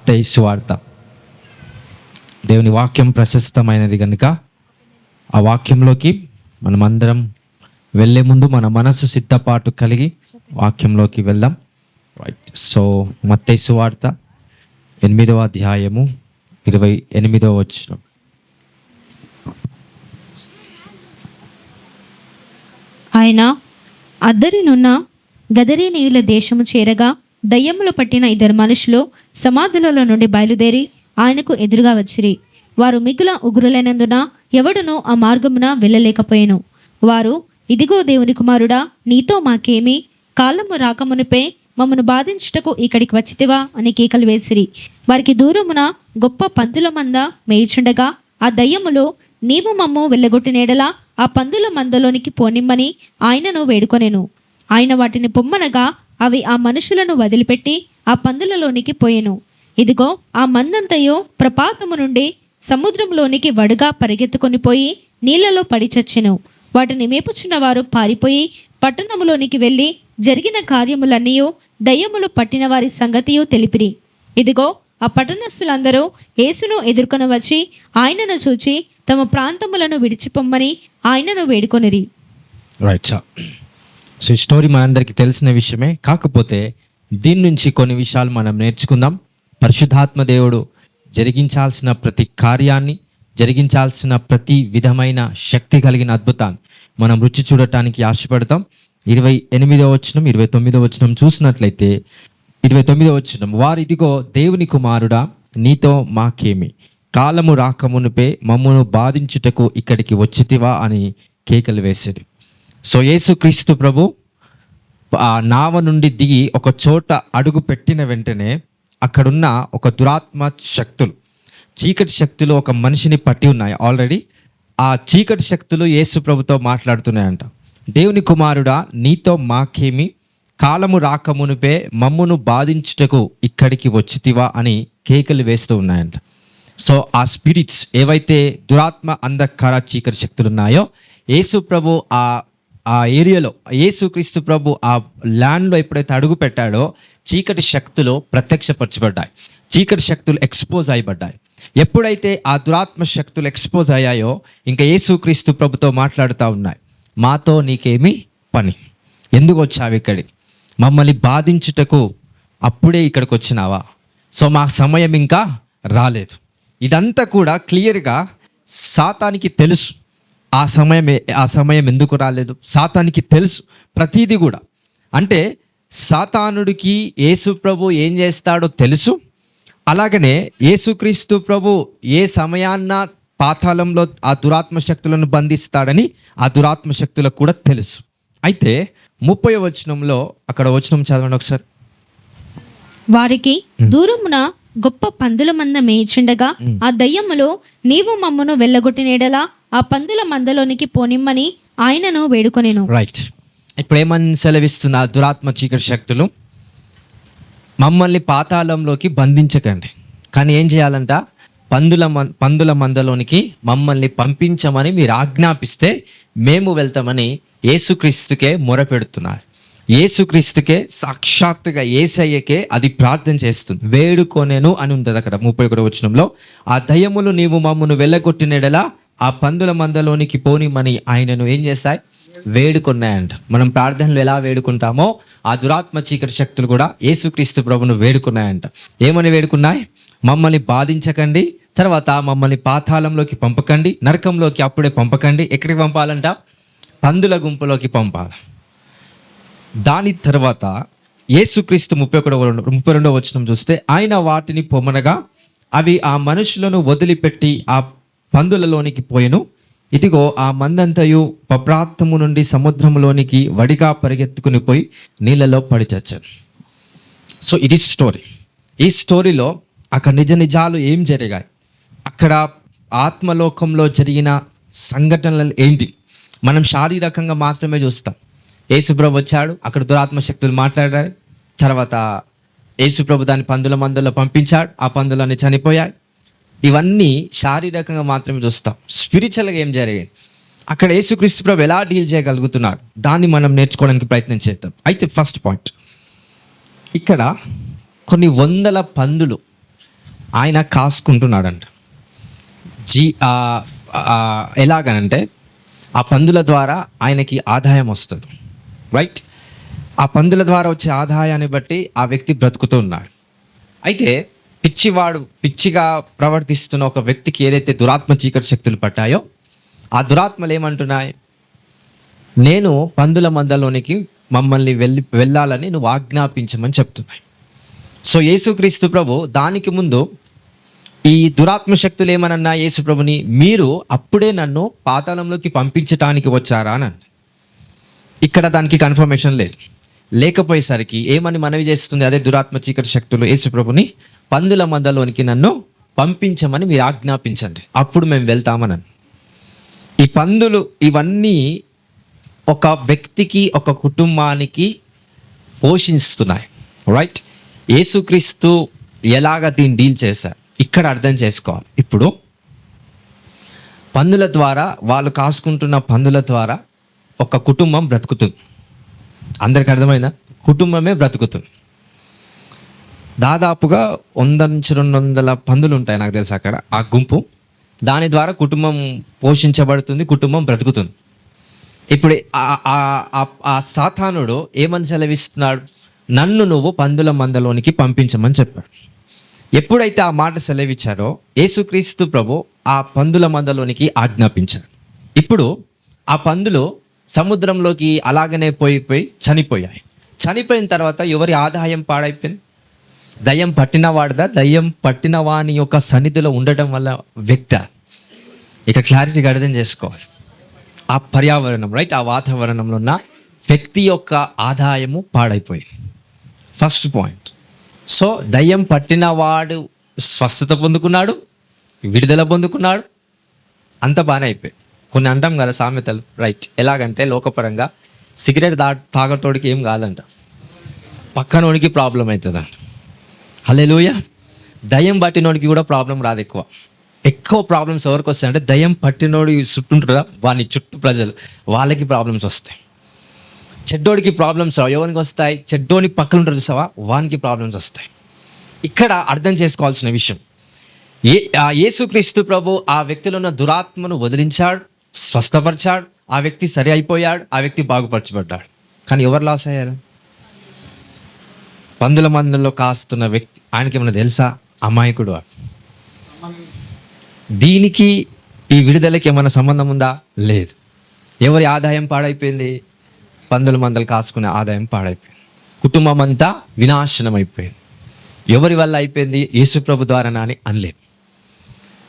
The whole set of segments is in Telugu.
మత్తయి సువార్త. దేవుని వాక్యం ప్రశస్తమైనది కనుక ఆ వాక్యంలోకి మనమందరం వెళ్ళే ముందు మన మనసు సిద్ధపాటు కలిగి వాక్యంలోకి వెళ్దాం. రైట్. సో మత్తయి సువార్త 8వ అధ్యాయము 28వ వచనం. ఆయన అద్దరినున్న గదరేనీయుల దేశము చేరగా దయ్యములు పట్టిన 2 మనుషులు సమాధులలో నుండి బయలుదేరి ఆయనకు ఎదురుగా వచ్చిరి. వారు మిగుల ఉగ్రులైనందున ఎవడునూ ఆ మార్గమున వెళ్ళలేకపోయెను. వారు, ఇదిగో దేవుని కుమారుడా, నీతో మాకేమి? కాలము రాకమునుపే మమ్మను బాధించుటకు ఇక్కడికి వచ్చితివా అని కేకలు వేసిరి. వారికి దూరమున గొప్ప పందుల మంద మేయుచుండగా ఆ దయ్యములు, నీవు మమ్ము వెళ్ళగొట్టినేడలా ఆ పందుల మందలోనికి పోనిమ్మని ఆయనను వేడుకొనెను. ఆయన వాటిని పొమ్మనగా అవి ఆ మనుషులను వదిలిపెట్టి ఆ పందులలోనికి పోయెను. ఇదిగో ఆ మందంతయు ప్రపాతము నుండి సముద్రంలోనికి వడుగా పరిగెత్తుకొని పోయి నీళ్లలో పడి చచ్చెను. వాటిని మేపుచున్న వారు పారిపోయి పట్టణములోనికి వెళ్ళి జరిగిన కార్యములన్నీయు దయ్యములు పట్టిన వారి సంగతియు తెలిపిరి. ఇదిగో ఆ పట్టణస్థులందరూ యేసును ఎదుర్కొని వచ్చి ఆయనను చూచి తమ ప్రాంతములను విడిచిపొమ్మని ఆయనను వేడుకొనిరి. Right sir. సో ఈ స్టోరీ మనందరికీ తెలిసిన విషయమే, కాకపోతే దీని నుంచి కొన్ని విషయాలు మనం నేర్చుకుందాం. పరిశుద్ధాత్మ దేవుడు జరిగించాల్సిన ప్రతి కార్యాన్ని, జరిగించాల్సిన ప్రతి విధమైన శక్తి కలిగిన అద్భుతాన్ని మనం రుచి చూడటానికి ఆశపడతాం. 28వ వచనం 29వ వచనం చూసినట్లయితే 29వ వచనం, వారిదిగో దేవుని కుమారుడా, నీతో మాకేమి? కాలము రాకమునుపే మమ్మను బాధించుటకు ఇక్కడికి వచ్చితివా అని కేకలు వేసాడు. సో యేసుక్రీస్తు ప్రభు ఆ నావ నుండి దిగి ఒక చోట అడుగు పెట్టిన వెంటనే అక్కడున్న ఒక దురాత్మ శక్తులు, చీకటి శక్తులు ఒక మనిషిని పట్టి ఉన్నాయి ఆల్రెడీ. ఆ చీకటి శక్తులు యేసు ప్రభుతో మాట్లాడుతున్నాయంట. దేవుని కుమారుడా, నీతో మాకేమి? కాలము రాకమునుపే మమ్మును బాధించుటకు ఇక్కడికి వచ్చితివా అని కేకలు వేస్తూ ఉన్నాయంట. సో ఆ స్పిరిట్స్ ఏవైతే దురాత్మ అంధకార చీకటి శక్తులు ఉన్నాయో, యేసు ప్రభు ఆ ఏరియాలో, యేసుక్రీస్తు ప్రభు ఆ ల్యాండ్లో ఎప్పుడైతే అడుగు పెట్టాడో చీకటి శక్తులు ప్రత్యక్షపరచబడ్డాయి, చీకటి శక్తులు ఎక్స్పోజ్ అయిపడ్డాయి. ఎప్పుడైతే ఆ దురాత్మ శక్తులు ఎక్స్పోజ్ అయ్యాయో ఇంకా యేసుక్రీస్తు ప్రభుతో మాట్లాడుతూ ఉన్నాయి, మాతో నీకేమి పని? ఎందుకు వచ్చావు ఇక్కడికి? మమ్మల్ని బాధించుటకు అప్పుడే ఇక్కడికి వచ్చినావా? సో మా సమయం ఇంకా రాలేదు. ఇదంతా కూడా క్లియర్గా సాతానికి తెలుసు. ఆ సమయం ఎందుకు రాలేదు సాతానికి తెలుసు ప్రతీది కూడా. అంటే సాతానుడికి యేసు ప్రభు ఏం చేస్తాడో తెలుసు. అలాగనే యేసుక్రీస్తు ప్రభు ఏ సమయాన్న పాతాళంలో ఆ దురాత్మ శక్తులను బంధిస్తాడని ఆ దురాత్మ శక్తులకు కూడా తెలుసు. అయితే 30వ వచనంలో అక్కడ వచనం చదవండి ఒకసారి. వారికి దూరమున గొప్ప పందుల మంద మేయిచుండగా ఆ దయ్యములు, నీవు మమ్మను వెళ్ళగొట్టినేడలా ఆ పందుల మందలోనికి పోనిమ్మని ఆయనను వేడుకొనెను. రైట్. ఇప్పుడు ఏమని సెలవిస్తున్న దురాత్మ చీకటి శక్తులు, మమ్మల్ని పాతాళంలోకి బంధించకండి, కానీ ఏం చేయాలంట? పందుల మందలోనికి మమ్మల్ని పంపించమని మీరు ఆజ్ఞాపిస్తే మేము వెళ్తామని యేసుక్రీస్తుకే మొరపెడుతున్నారు. యేసుక్రీస్తుకే సాక్షాత్తుగా యేసయ్యకే అది ప్రార్థన చేస్తుంది. వేడుకొనెను అని ఉంటుంది అక్కడ 31వ వచనంలో. ఆ దయ్యములు నీవు మమ్మను వెళ్ళగొట్టినడలా ఆ పందుల మందలోనికి పోనిమని ఆయనను ఏం చేస్తాయి? వేడుకున్నాయంట. మనం ప్రార్థనలు ఎలా వేడుకుంటామో ఆ దురాత్మ చీకటి శక్తులు కూడా యేసుక్రీస్తు ప్రభును వేడుకున్నాయంట. ఏమని వేడుకున్నాయి? మమ్మల్ని బాధించకండి, తర్వాత మమ్మల్ని పాతాళంలోకి పంపకండి, నరకంలోకి అప్పుడే పంపకండి. ఎక్కడికి పంపాలంట? పందుల గుంపులోకి పంపాలి. దాని తర్వాత యేసుక్రీస్తు 32వ వచనం చూస్తే, ఆయన వాటిని పొమ్మనగా అవి ఆ మనుషులను వదిలిపెట్టి ఆ పందులలోనికి పోయెను. ఇదిగో ఆ మందంతయు పప్రాత్తము నుండి సముద్రంలోనికి వడిగా పరిగెత్తుకుని పోయి నీళ్ళలో పడి చచ్చారు. సో ఇది స్టోరీ. ఈ స్టోరీలో అక్కడ నిజాలు ఏం జరిగాయి, అక్కడ ఆత్మలోకంలో జరిగిన సంఘటనలు ఏంటి, మనం శారీరకంగా మాత్రమే చూస్తాం. యేసుప్రభు వచ్చాడు, అక్కడ దురాత్మ శక్తులు మాట్లాడారు, తర్వాత యేసుప్రభు దాన్ని పందుల మందలో పంపించాడు, ఆ పందులన్నీ చనిపోయాయి. ఇవన్నీ శారీరకంగా మాత్రమే చూస్తాం. స్పిరిచువల్గా ఏం జరిగింది, అక్కడ యేసుక్రీస్తు ప్రభు ఎలా డీల్ చేయగలుగుతున్నాడు, దాన్ని మనం నేర్చుకోవడానికి ప్రయత్నం చేద్దాం. అయితే ఫస్ట్ పాయింట్, ఇక్కడ కొన్ని వందల పందులు ఆయన కాసుకుంటున్నాడంట. ఎలాగనంటే ఆ పందుల ద్వారా ఆయనకి ఆదాయం వస్తుంది, రైట్? ఆ పందుల ద్వారా వచ్చే ఆదాయాన్ని బట్టి ఆ వ్యక్తి బ్రతుకుతూ ఉన్నాడు. అయితే పిచ్చిగా ప్రవర్తిస్తున్న ఒక వ్యక్తికి ఏదైతే దురాత్మ చీకటి శక్తులు పట్టాయో ఆ దురాత్మలు ఏమంటున్నాయి? నేను పందుల మందలోనికి మమ్మల్ని వెళ్ళాలని నువ్వు ఆజ్ఞాపించమని చెప్తున్నాయి. సో యేసుక్రీస్తు ప్రభు దానికి ముందు ఈ దురాత్మ శక్తులు ఏమనన్నా యేసు ప్రభుని, మీరు అప్పుడే నన్ను పాతాళంలోకి పంపించటానికి వచ్చారా అని. ఇక్కడ దానికి కన్ఫర్మేషన్ లేదు. లేకపోయేసరికి ఏమని మనవి చేస్తుంది అదే దురాత్మ చీకటి శక్తులు యేసు ప్రభుని, పందుల మందలోనికి నన్ను పంపించమని మీరు ఆజ్ఞాపించండి, అప్పుడు మేము వెళ్తామని. ఈ పందులు ఇవన్నీ ఒక వ్యక్తికి ఒక కుటుంబానికి పోషిస్తున్నాయి, రైట్? యేసుక్రీస్తు ఎలాగ దీన్ని డీల్ చేశారు ఇక్కడ అర్థం చేసుకోవాలి. ఇప్పుడు పందుల ద్వారా, వాళ్ళు కాసుకుంటున్న పందుల ద్వారా ఒక కుటుంబం బ్రతుకుతుంది. అందరికి అర్థమైందా? కుటుంబమే బ్రతుకుతుంది. దాదాపుగా 100 నుంచి 200 పందులు ఉంటాయి నాకు తెలుసు అక్కడ, ఆ గుంపు. దాని ద్వారా కుటుంబం పోషించబడుతుంది, కుటుంబం బ్రతుకుతుంది. ఇప్పుడు ఆ సాతానుడు ఏమని సెలవిస్తున్నాడు? నన్ను నువ్వు పందుల మందలోనికి పంపించమని చెప్పాడు. ఎప్పుడైతే ఆ మాట సెలవిచ్చారో యేసుక్రీస్తు ప్రభు ఆ పందుల మందలోనికి ఆజ్ఞాపించాడు. ఇప్పుడు ఆ పందులు సముద్రంలోకి అలాగనే పోయి చనిపోయాయి. చనిపోయిన తర్వాత ఎవరి ఆదాయం పాడైపోయింది? దయ్యం పట్టినవాడిదా? దయ్యం పట్టిన వాని యొక్క సన్నిధిలో ఉండటం వల్ల వ్యక్తి. ఇక క్లారిటీగా అర్థం చేసుకోవాలి. ఆ పర్యావరణం, రైట్, ఆ వాతావరణంలో ఉన్న వ్యక్తి యొక్క ఆదాయము పాడైపోయింది. First point. సో దయ్యం పట్టినవాడు స్వస్థత పొందుకున్నాడు, విడుదల పొందుకున్నాడు, అంత బాగానే అయిపోయింది. కొన్ని అంటాం కదా సామెతలు, రైట్? ఎలాగంటే లోకపరంగా సిగరెట్ తాగటోడికి ఏం కాదంట, పక్కనోడికి ప్రాబ్లం అవుతుందంట. హల్లెలూయా. దయ్యం పట్టినోడికి కూడా ప్రాబ్లం రాదు. ఎక్కువ ప్రాబ్లమ్స్ ఎవరికి వస్తాయంటే దయ్యం పట్టినోడి చుట్టుంటారా, వాని చుట్టూ ప్రజలు, వాళ్ళకి ప్రాబ్లమ్స్ వస్తాయి. చెడ్డోడికి ప్రాబ్లమ్స్ రావు. ఎవరికి వస్తాయి? చెడ్డోని పక్కన ఉంటారు చూసావా, వానికి ప్రాబ్లమ్స్ వస్తాయి. ఇక్కడ అర్థం చేసుకోవాల్సిన విషయం, యేసుక్రీస్తు ప్రభు ఆ వ్యక్తిలో ఉన్న దురాత్మను వదిలించాడు, స్వస్థపరిచాడు, ఆ వ్యక్తి సరి అయిపోయాడు, ఆ వ్యక్తి బాగుపరచబడ్డాడు. కానీ ఎవరు లాస్ అయ్యారు? పందుల మందుల్లో కాస్తున్న వ్యక్తి. ఆయనకి ఏమైనా తెలుసా? అమాయకుడు. దీనికి ఈ విడుదలకి ఏమైనా సంబంధం ఉందా? లేదు. ఎవరి ఆదాయం పాడైపోయింది? పందుల మందలు కాసుకునే ఆదాయం పాడైపోయింది. కుటుంబం అంతా వినాశనం అయిపోయింది. ఎవరి వల్ల అయిపోయింది? యేసుప్రభు ద్వారానా అని అనలేం.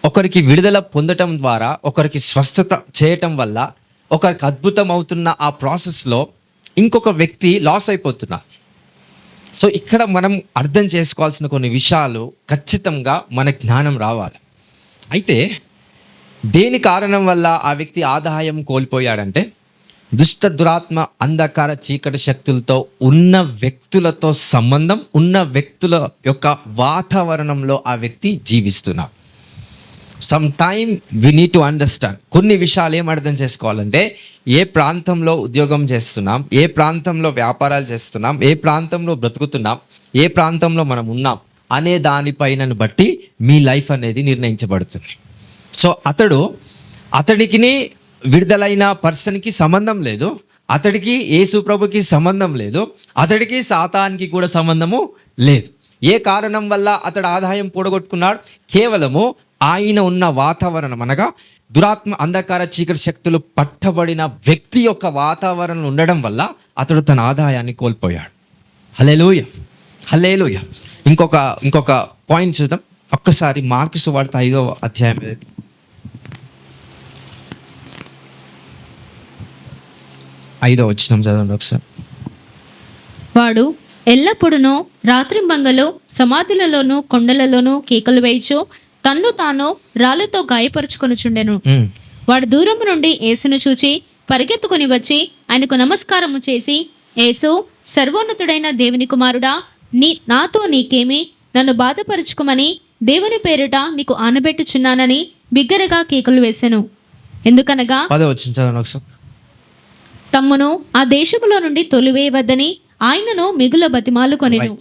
ఒకరికి విడుదల పొందటం ద్వారా, ఒకరికి స్వస్థత చేయటం వల్ల, ఒకరికి అద్భుతం అవుతున్న ఆ ప్రాసెస్లో ఇంకొక వ్యక్తి లాస్ అయిపోతున్నారు. సో ఇక్కడ మనం అర్థం చేసుకోవాల్సిన కొన్ని విషయాలు ఖచ్చితంగా మన జ్ఞానం రావాలి. అయితే దేని కారణం వల్ల ఆ వ్యక్తి ఆదాయం కోల్పోయాడంటే, దుష్ట దురాత్మ అంధకార చీకటి శక్తులతో ఉన్న వ్యక్తులతో సంబంధం ఉన్న వ్యక్తుల యొక్క వాతావరణంలో ఆ వ్యక్తి జీవిస్తున్నాడు. Some time we need to understand. కొన్ని విషయాలు ఏం అర్థం చేసుకోవాలంటే, ఏ ప్రాంతంలో ఉద్యోగం చేస్తున్నాం, ఏ ప్రాంతంలో వ్యాపారాలు చేస్తున్నాం, ఏ ప్రాంతంలో బ్రతుకుతున్నాం, ఏ ప్రాంతంలో మనం ఉన్నాం అనే దానిపైనను బట్టి మీ లైఫ్ అనేది నిర్ణయించబడుతుంది. సో అతడికి విడుదలైన పర్సన్కి సంబంధం లేదు, అతడికి యేసు ప్రభుకి సంబంధం లేదు, అతడికి సాతానికి కూడా సంబంధము లేదు. ఏ కారణం వల్ల అతడు ఆదాయం కూడగొట్టుకున్నాడు? కేవలము ఆయన ఉన్న వాతావరణం, అనగా దురాత్మ అంధకార చీకటి శక్తులు పట్టబడిన వ్యక్తి యొక్క వాతావరణం ఉండడం వల్ల అతడు తన ఆదాయాన్ని కోల్పోయాడు. హల్లెలూయా, హల్లెలూయా. ఇంకొక పాయింట్ చూద్దాం ఒక్కసారి. మార్కు సువార్త 5వ అధ్యాయం 5వ వచనం చదవండి ఒకసారి. వాడు ఎల్లప్పుడూ రాత్రింబంగలో సమాధులలోనూ కొండలలోనూ కేకలు వేయిచు తన్ను తాను రాళ్లతో గాయపరుచుకొనుచుండెను. వాడు దూరము నుండి యేసును చూచి పరిగెత్తుకుని వచ్చి ఆయనకు నమస్కారము చేసి, యేసు, సర్వోన్నతుడైన దేవుని కుమారుడా, నాతో నీకేమి? నన్ను బాధపరుచుకోమని దేవుని పేరిట నీకు ఆనబెట్టుచున్నానని బిగ్గరగా కేకలు వేసెను. ఎందుకనగా తమ్మును ఆ దేశములో నుండి తొలివేయవద్దని ఆయనను మిగుల బతిమాలు కొనెను.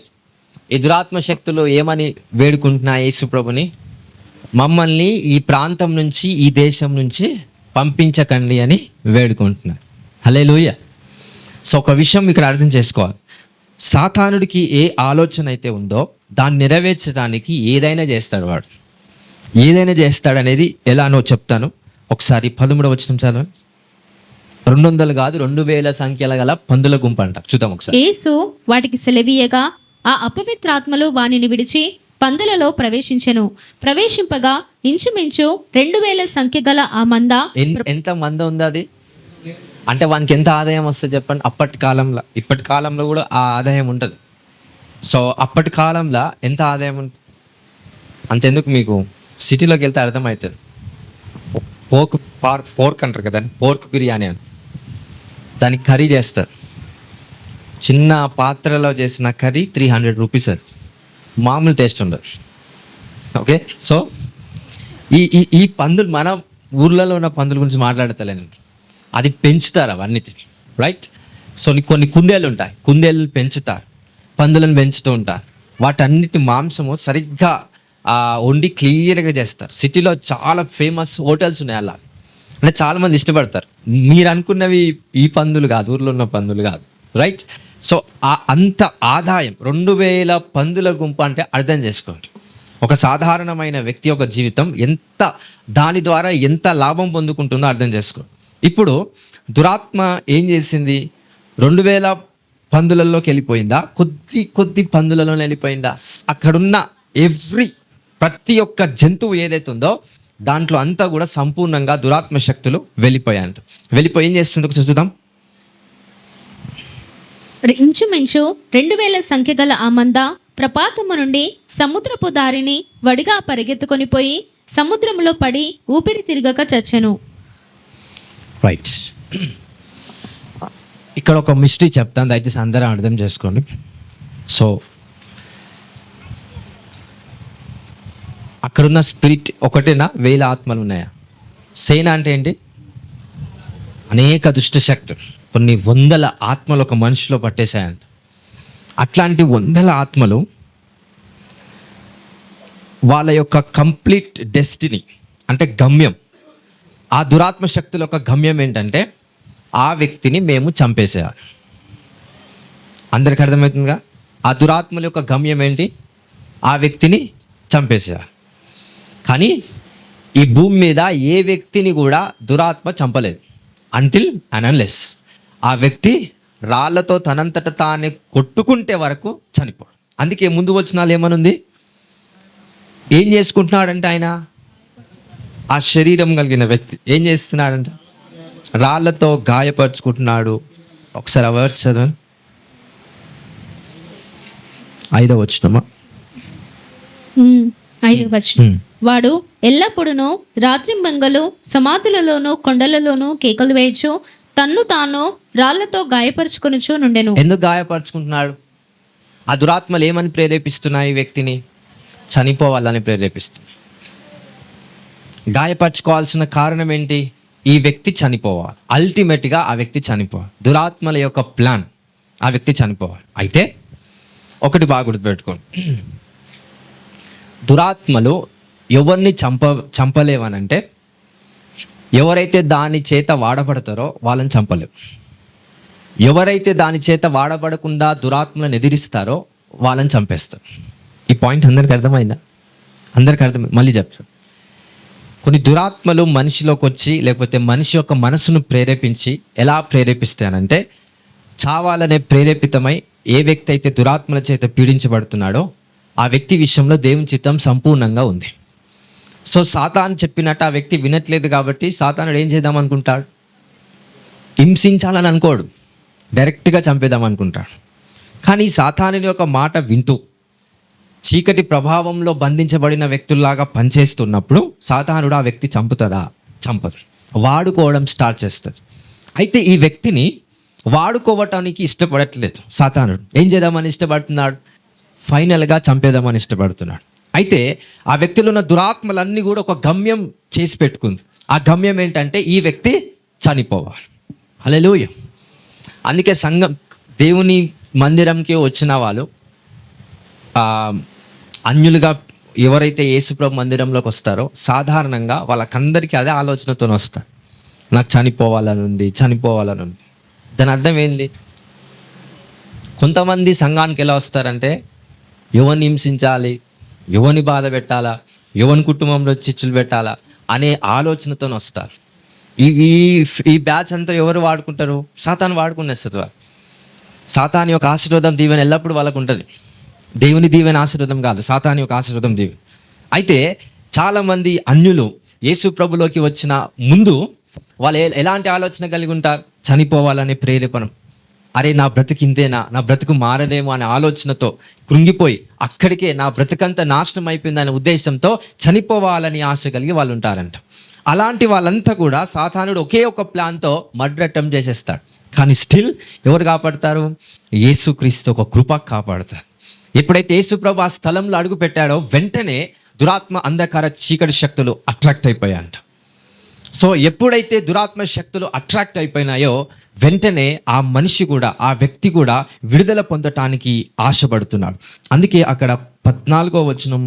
ఈ దురాత్మ శక్తులు ఏమని వేడుకుంటున్నాయి యేసు ప్రభుని? మమ్మల్ని ఈ ప్రాంతం నుంచి, ఈ దేశం నుంచి పంపించకండి అని వేడుకుంటున్నాయి. హల్లెలూయా. సో ఒక విషయం ఇక్కడ అర్థం చేసుకోవాలి. సాతానుడికి ఏ ఆలోచన అయితే ఉందో దాన్ని నెరవేర్చడానికి ఏదైనా చేస్తాడు. వాడు ఏదైనా చేస్తాడనేది ఎలానో చెప్తాను. ఒకసారి 13వ వచనం చదవండి. 200 కాదు 2000 సంఖ్యల గల పందుల గుంపు అంట. చూద్దాం ఒకసారి. యేసు వాటికి సెలవీయగా ఆ అపవిత్రాత్మలు వానిని విడిచి పందులలో ప్రవేశించెను. ప్రవేశింపగా ఇంచుమించు 2000 సంఖ్య గల ఆ మంద. ఎంత మంద ఉంది అది అంటే వానికి ఎంత ఆదాయం వస్తుంది చెప్పండి? అప్పటి కాలంలో, ఇప్పటి కాలంలో కూడా ఆ ఆదాయం ఉంటుంది. సో అప్పటి కాలంలో ఎంత ఆదాయం ఉంటుంది అంతెందుకు, మీకు సిటీలోకి వెళ్తే అర్థమవుతుంది. పోర్క్ అంటారు కదా, పోర్క్ బిర్యానీ అని, దానికి కర్రీ చేస్తారు. చిన్న పాత్రలో చేసిన కర్రీ 300 రూపీస్. అది మామూలు టేస్ట్ ఉండదు. ఓకే, సో ఈ పందులు, మన ఊర్లలో ఉన్న పందుల గురించి మాట్లాడతలేను. అది పెంచుతారు అవన్నిటిని, రైట్? సో కొన్ని కుందేళ్ళు ఉంటాయి, కుందేళ్ళు పెంచుతారు, పందులను పెంచుతూ ఉంటారు. వాటన్నిటి మాంసము సరిగ్గా వండి క్లియర్గా చేస్తారు. సిటీలో చాలా ఫేమస్ హోటల్స్ ఉన్నాయి అలా. అంటే చాలామంది ఇష్టపడతారు. మీరు అనుకున్నవి ఈ పందులు కాదు, ఊర్లో ఉన్న పందులు కాదు, రైట్? సో అంత ఆదాయం 2000 పందుల గుంపు అంటే అర్థం చేసుకోండి. ఒక సాధారణమైన వ్యక్తి యొక్క జీవితం ఎంత, దాని ద్వారా ఎంత లాభం పొందుకుంటుందో అర్థం చేసుకోండి. ఇప్పుడు దురాత్మ ఏం చేసింది? 2000 పందులలోకి వెళ్ళిపోయిందా? కొద్ది పందులలో వెళ్ళిపోయిందా? అక్కడున్న ప్రతి ఒక్క జంతువు ఏదైతే ఉందో దాంట్లో అంతా కూడా సంపూర్ణంగా దురాత్మ శక్తులు వెళ్ళిపోయాయంట. వెళ్ళిపోయి ఏం చేస్తుందో ఒకసారి చూద్దాం. ఇంచుమించు 2000 సంఖ్య గల ఆ మంద ప్రపాతము నుండి సముద్రపు దారిని వడిగా పరిగెత్తుకొని పోయి సముద్రంలో పడి ఊపిరి తిరగక చచ్చెను. రైట్, ఇక్కడ ఒక మిస్టరీ చెప్తాను, దయచేసి అందరూ అర్థం చేసుకోండి. సో అక్కడున్న స్పిరిట్ ఒకటేనా, 1000 ఆత్మలు ఉన్నాయా? సేన అంటే ఏంటి? అనేక దుష్ట శక్తులు, కొన్ని 100 ఆత్మలు ఒక మనిషిలో పట్టేశాయంట. అట్లాంటి 100 ఆత్మలు వాళ్ళ యొక్క కంప్లీట్ డెస్టినీ అంటే గమ్యం, ఆ దురాత్మ శక్తుల యొక్క గమ్యం ఏంటంటే ఆ వ్యక్తిని మేము చంపేసేయాలి. అందరికి అర్థమవుతుందిగా? ఆ దురాత్మల యొక్క గమ్యం ఏంటి? ఆ వ్యక్తిని చంపేసేయాలి. కానీ ఈ భూమి మీద ఏ వ్యక్తిని కూడా దురాత్మ చంపలేదు అంటిల్ అండ్ అన్లెస్ ఆ వ్యక్తి రాళ్లతో తనంతట తానే కొట్టుకుంటే వరకు చనిపోడు. అందుకే ముందు వచనాలు ఏమనుంది? ఏం చేసుకుంటున్నాడంటే ఆయన, ఆ శరీరం కలిగిన వ్యక్తి ఏం చేస్తున్నాడంట? రాళ్లతో గాయపరుచుకుంటున్నాడు. ఒకసారి అవర్స్ చదవండి, 5వ వచనమా? 5వ వచనం. వాడు ఎల్లప్పుడూ రాత్రింబగళ్ళు సమాధులలోనూ కొండలలోనూ కేకలు వేయచ్చు, తన్ను తాను రాళ్లతో గాయపరుచుకొనుచు నుండెను. ఎందుకు గాయపరుచుకుంటున్నాడు? ఆ దురాత్మలు ఏమని ప్రేరేపిస్తున్నాయి? ఈ వ్యక్తిని చనిపోవాలని ప్రేరేపిస్తుంది. గాయపరచుకోవాల్సిన కారణం ఏంటి? ఈ వ్యక్తి చనిపోవాలి, అల్టిమేట్గా ఆ వ్యక్తి చనిపోవాలి. దురాత్మల యొక్క ప్లాన్ ఆ వ్యక్తి చనిపోవాలి. అయితే ఒకటి బాగా గుర్తుపెట్టుకోండి, దురాత్మలు ఎవరిని చంపలేవనంటే ఎవరైతే దాని చేత వాడబడతారో వాళ్ళని చంపలేవు. ఎవరైతే దాని చేత వాడబడకుండా దురాత్మలను ఎదిరిస్తారో వాళ్ళని చంపేస్తారు. ఈ పాయింట్ అందరికి అర్థమైందా? అందరికి అర్థమైంది. మళ్ళీ చెప్తాను. కొన్ని దురాత్మలు మనిషిలోకి వచ్చి లేకపోతే మనిషి యొక్క మనసును ప్రేరేపించి ఎలా ప్రేరేపిస్తానంటే, చావాలనే ప్రేరేపితమై ఏ వ్యక్తి అయితే దురాత్మల చేత పీడించబడుతున్నాడో ఆ వ్యక్తి విషయంలో దేవుని చిత్తం సంపూర్ణంగా ఉంది. సో సాతాను చెప్పినట్టు ఆ వ్యక్తి వినట్లేదు కాబట్టి సాతానుడు ఏం చేద్దాం అనుకుంటాడు? హింసించాలని అనుకోడు, డైరెక్ట్గా చంపేద్దాం అనుకుంటాడు. కానీ సాతానుని యొక్క మాట వింటూ చీకటి ప్రభావంలో బంధించబడిన వ్యక్తుల్లాగా పనిచేస్తున్నప్పుడు సాతానుడు ఆ వ్యక్తి చంపుతుందా? చంపదు, వాడుకోవడం స్టార్ట్ చేస్తుంది. అయితే ఈ వ్యక్తిని వాడుకోవటానికి ఇష్టపడట్లేదు సాతానుడు. ఏం చేద్దామని ఇష్టపడుతున్నాడు? ఫైనల్గా చంపేద్దామని ఇష్టపడుతున్నాడు. అయితే ఆ వ్యక్తిలో ఉన్న దురాత్మలన్నీ కూడా ఒక గమ్యం చేసి పెట్టుకుంది. ఆ గమ్యం ఏంటంటే ఈ వ్యక్తి చనిపోవాలి. హల్లెలూయా. అందుకే సంఘం, దేవుని మందిరంకి వచ్చిన వాళ్ళు అన్యులుగా ఎవరైతే యేసుప్రభు మందిరంలోకి వస్తారో సాధారణంగా వాళ్ళకందరికీ అదే ఆలోచనతో వస్తారు. నాకు చనిపోవాలని ఉంది. దాని అర్థం ఏంది? కొంతమంది సంఘానికి ఎలా వస్తారంటే ఎవరిని హింసించాలి, ఎవరిని బాధ పెట్టాలా, ఎవరి కుటుంబంలో చిచ్చులు పెట్టాలా అనే ఆలోచనతో వస్తారు. ఈ బ్యాచ్ అంతా ఎవరు వాడుకుంటారు? సాతాను వాడుకునేస్తారు. వాళ్ళు సాతాను యొక్క ఆశీర్వాదం దీవెన ఎల్లప్పుడూ వాళ్ళకు ఉంటుంది. దేవుని దీవెన ఆశీర్వాదం కాదు, సాతాను యొక్క ఆశీర్వాదం దీవెన. అయితే చాలామంది అన్యులు యేసు ప్రభులోకి వచ్చిన ముందు వాళ్ళు ఎలాంటి ఆలోచన కలిగి ఉంటారు? చనిపోవాలనే ప్రేరేపణం. అరే నా బ్రతుకు ఇంతేనా, నా బ్రతుకు మారదేమో అనే ఆలోచనతో కృంగిపోయి అక్కడికే నా బ్రతుకంతా నాశనం అయిపోయిందనే ఉద్దేశంతో చనిపోవాలని ఆశ కలిగి వాళ్ళు ఉంటారంట. అలాంటి వాళ్ళంతా కూడా సాతానుడు ఒకే ఒక ప్లాన్తో మర్డర్ చేసేస్తాడు. కానీ స్టిల్ ఎవరు కాపాడతారు? యేసుక్రీస్తు ఒక కృప కాపాడతారు. ఎప్పుడైతే యేసుప్రభు ఆ స్థలంలో అడుగు పెట్టాడో వెంటనే దురాత్మ అంధకార చీకటి శక్తులు అట్రాక్ట్ అయిపోయాయంట. సో ఎప్పుడైతే దురాత్మ శక్తులు అట్రాక్ట్ అయిపోయినాయో వెంటనే ఆ మనిషి కూడా, ఆ వ్యక్తి కూడా విడుదల పొందటానికి ఆశపడుతున్నాడు. అందుకే అక్కడ 14వ వచనం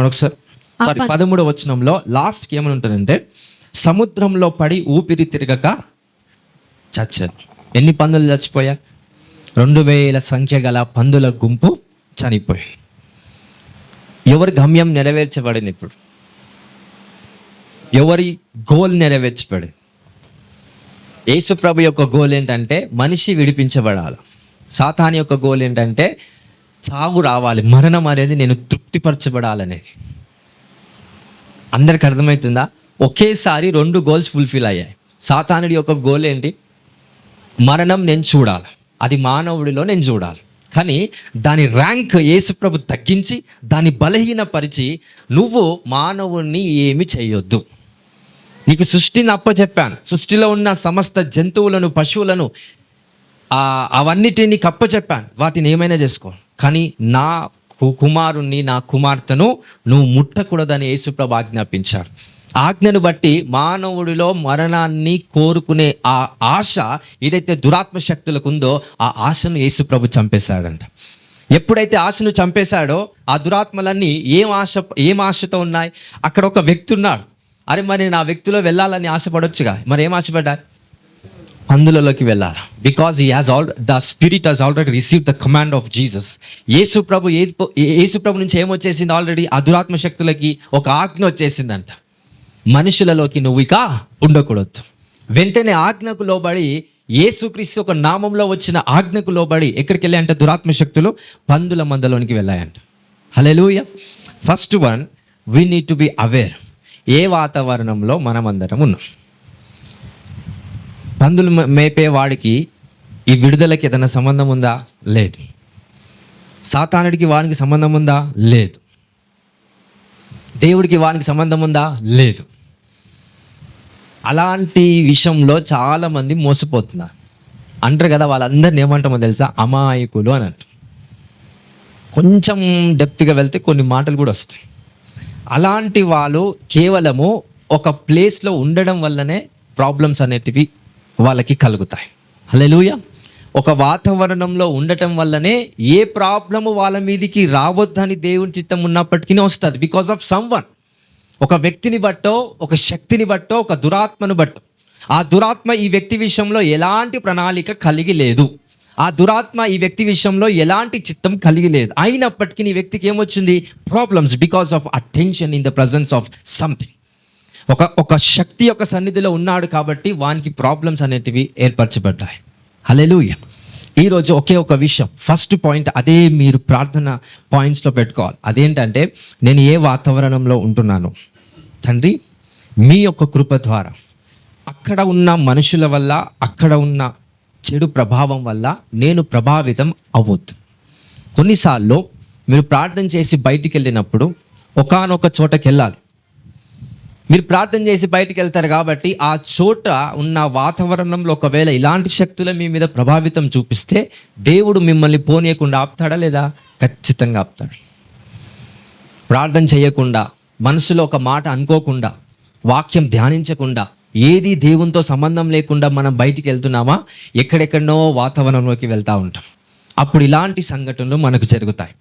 ఒకసారి 13వ వచనంలో లాస్ట్కి ఏమని ఉంటుందంటే, సముద్రంలో పడి ఊపిరి తిరగక చచ్చారు. ఎన్ని పందులు చచ్చిపోయా? 2000 సంఖ్య గల పందుల గుంపు చనిపోయి. ఎవరి గమ్యం నెరవేర్చబడింది? ఇప్పుడు ఎవరి గోల్ నెరవేర్చబడింది? యేసు ప్రభు యొక్క గోల్ ఏంటంటే మనిషి విడిపించబడాలి. సాతాను యొక్క గోల్ ఏంటంటే చావు రావాలి, మరణం అనేది నేను తృప్తిపరచబడాలనేది. అందరికి అర్థమవుతుందా? ఒకేసారి 2 గోల్స్ ఫుల్ఫిల్ అయ్యాయి. సాతానుడి యొక్క గోల్ ఏంటి? మరణం నేను చూడాలి, అది మానవుడిలో నేను చూడాలి. కానీ దాని ర్యాంక్ యేసుప్రభు తగ్గించి దాన్ని బలహీనపరిచి నువ్వు మానవుణ్ణి ఏమి చేయొద్దు, నీకు సృష్టిని అప్పచెప్పాను, సృష్టిలో ఉన్న సమస్త జంతువులను, పశువులను, అవన్నిటిని కప్పచెప్పాను, వాటిని ఏమైనా చేసుకో, కానీ నా కుమారుణ్ణి, నా కుమార్తెను నువ్వు ముట్టకూడదని యేసుప్రభు ఆజ్ఞాపించాడు. ఆజ్ఞను బట్టి మానవుడిలో మరణాన్ని కోరుకునే ఆ ఆశ ఏదైతే దురాత్మ శక్తులకు ఉందో ఆ ఆశను యేసుప్రభు చంపేశాడంట. ఎప్పుడైతే ఆశను చంపేశాడో ఆ దురాత్మలన్నీ ఏం ఆశతో ఉన్నాయి? అక్కడ ఒక వ్యక్తి ఉన్నాడు. అరే మరి నా వ్యక్తిలో వెళ్ళాలని ఆశపడొచ్చుగా, మరి ఏం ఆశపడ్డా? పందులలోకి వెళ్ళాలి. Because the spirit has already received the command of Jesus. యేసుప్రభు నుంచి ఏమొచ్చేసింది? ఆల్రెడీ ఆ దురాత్మ శక్తులకి ఒక ఆజ్ఞ వచ్చేసిందంట, మనుషులలోకి నువ్వు ఇక ఉండకూడదు. వెంటనే ఆజ్ఞకు లోబడి, యేసుక్రీస్తు ఒక నామంలో వచ్చిన ఆజ్ఞకు లోబడి ఎక్కడికి వెళ్ళాయంట? దురాత్మ శక్తులు పందుల మందలోనికి వెళ్ళాయంట. Hallelujah. First one, we need to be aware. ఏ వాతావరణంలో మనమందరం ఉన్నాం? పందులు మేపే వాడికి ఈ విడుదలకి ఏదైనా సంబంధం ఉందా? లేదు. సాతానుడికి వానికి సంబంధం ఉందా? లేదు. దేవుడికి వానికి సంబంధం ఉందా? లేదు. అలాంటి విషయంలో చాలామంది మోసపోతున్నారు. అంటారు కదా, వాళ్ళందరిని ఏమంటామో తెలుసా? అమాయకులు అని అంటారు. కొంచెం డెప్త్గా వెళ్తే కొన్ని మాటలు కూడా వస్తాయి. అలాంటి వాళ్ళు కేవలము ఒక ప్లేస్లో ఉండడం వల్లనే ప్రాబ్లమ్స్ అనేటివి వాళ్ళకి కలుగుతాయి. హల్లెలూయా. ఒక వాతావరణంలో ఉండటం వల్లనే ఏ ప్రాబ్లము వాళ్ళ మీదికి రావద్దని దేవుని చిత్తం ఉన్నప్పటికీ వస్తుంది. బికాస్ ఆఫ్ సమ్వన్, ఒక వ్యక్తిని బట్టో, ఒక శక్తిని బట్టో, ఒక దురాత్మను బట్టో. ఆ దురాత్మ ఈ వ్యక్తి విషయంలో ఎలాంటి ప్రణాళిక కలిగి లేదు, ఆ దురాత్మ ఈ వ్యక్తి విషయంలో ఎలాంటి చిత్తం కలిగి లేదు. అయినప్పటికీ ఈ వ్యక్తికి ఏమొచ్చింది? Problems because of attention in the presence of something. ఒక శక్తి యొక్క సన్నిధిలో ఉన్నాడు కాబట్టి వానికి ప్రాబ్లమ్స్ అనేటివి ఏర్పరచబడ్డాయి. హల్లెలూయా. ఈరోజు ఒకే ఒక విషయం, ఫస్ట్ పాయింట్, అదే మీరు ప్రార్థన పాయింట్స్లో పెట్టుకోవాలి. అదేంటంటే, నేను ఏ వాతావరణంలో ఉంటున్నాను తండ్రి, మీ యొక్క కృప ద్వారా అక్కడ ఉన్న మనుషుల వల్ల, అక్కడ ఉన్న చెడు ప్రభావం వల్ల నేను ప్రభావితం అవ్వద్దు. కొన్నిసార్లు మీరు ప్రార్థన చేసి బయటికి వెళ్ళినప్పుడు ఒకానొక చోటకి వెళ్ళాలి. మీరు ప్రార్థన చేసి బయటికి వెళ్తారు కాబట్టి ఆ చోట ఉన్న వాతావరణంలో ఒకవేళ ఇలాంటి శక్తులు మీ మీద ప్రభావితం చూపిస్తే దేవుడు మిమ్మల్ని పోనీయకుండా ఆపుతాడా? లేదా? ఖచ్చితంగా ఆపుతాడు. ప్రార్థన చేయకుండా, మనసులో ఒక మాట అనుకోకుండా, వాక్యం ధ్యానించకుండా, ఏది దేవునితో సంబంధం లేకుండా మనం బయటికి వెళ్తున్నామా, ఎక్కడెక్కడనో వాతావరణంలోకి వెళ్తూ ఉంటాం. అప్పుడు ఇలాంటి సంఘటనలు మనకు జరుగుతాయి.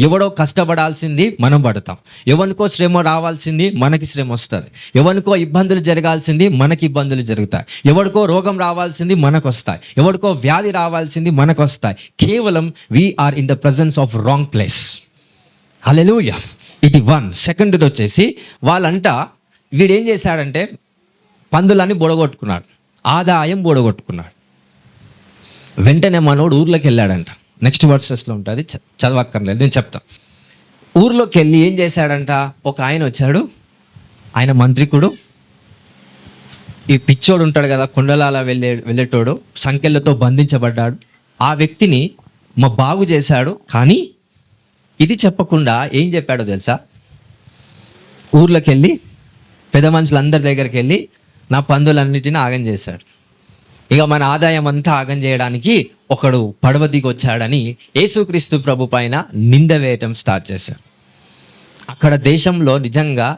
ఎవడో కష్టపడాల్సింది మనం పడతాం, ఎవరికో శ్రమ రావాల్సింది మనకి శ్రమ వస్తుంది, ఎవరికో ఇబ్బందులు జరగాల్సింది మనకి ఇబ్బందులు జరుగుతాయి, ఎవరికో రోగం రావాల్సింది మనకు వస్తాయి, ఎవరికో వ్యాధి రావాల్సింది మనకు వస్తాయి. కేవలం we are in the presence of wrong place. Hallelujah. ఇది వన్. సెకండ్ది వచ్చేసి వాళ్ళంట వీడేం చేశాడంటే పందులన్నీ బొడగొట్టుకున్నాడు, ఆదాయం బొడగొట్టుకున్నాడు. వెంటనే మనోడు ఊర్లోకి వెళ్ళాడంట. నెక్స్ట్ వర్సెస్లో ఉంటుంది, చదవక్కర్లేదు, నేను చెప్తాను. ఊర్లోకి వెళ్ళి ఏం చేశాడంట, ఒక ఆయన వచ్చాడు, ఆయన మంత్రికుడు, ఈ పిచ్చోడు ఉంటాడు కదా కొండలాల వెళ్ళేటోడు, సంకెళ్ళతో బంధించబడ్డాడు. ఆ వ్యక్తిని బాగు చేశాడు. కానీ ఇది చెప్పకుండా ఏం చెప్పాడో తెలుసా, ఊర్లోకి వెళ్ళి పెద్ద మనుషులందరి దగ్గరికి వెళ్ళి నా పందులన్నిటిని ఆగం చేశాడు. ఇక మన ఆదాయం అంతా ఆగం చేయడానికి ఒకడు పడవ దిగి వచ్చాడని యేసుక్రీస్తు ప్రభు పైన నింద వేయటం స్టార్ట్ చేశారు. అక్కడ దేశంలో నిజంగా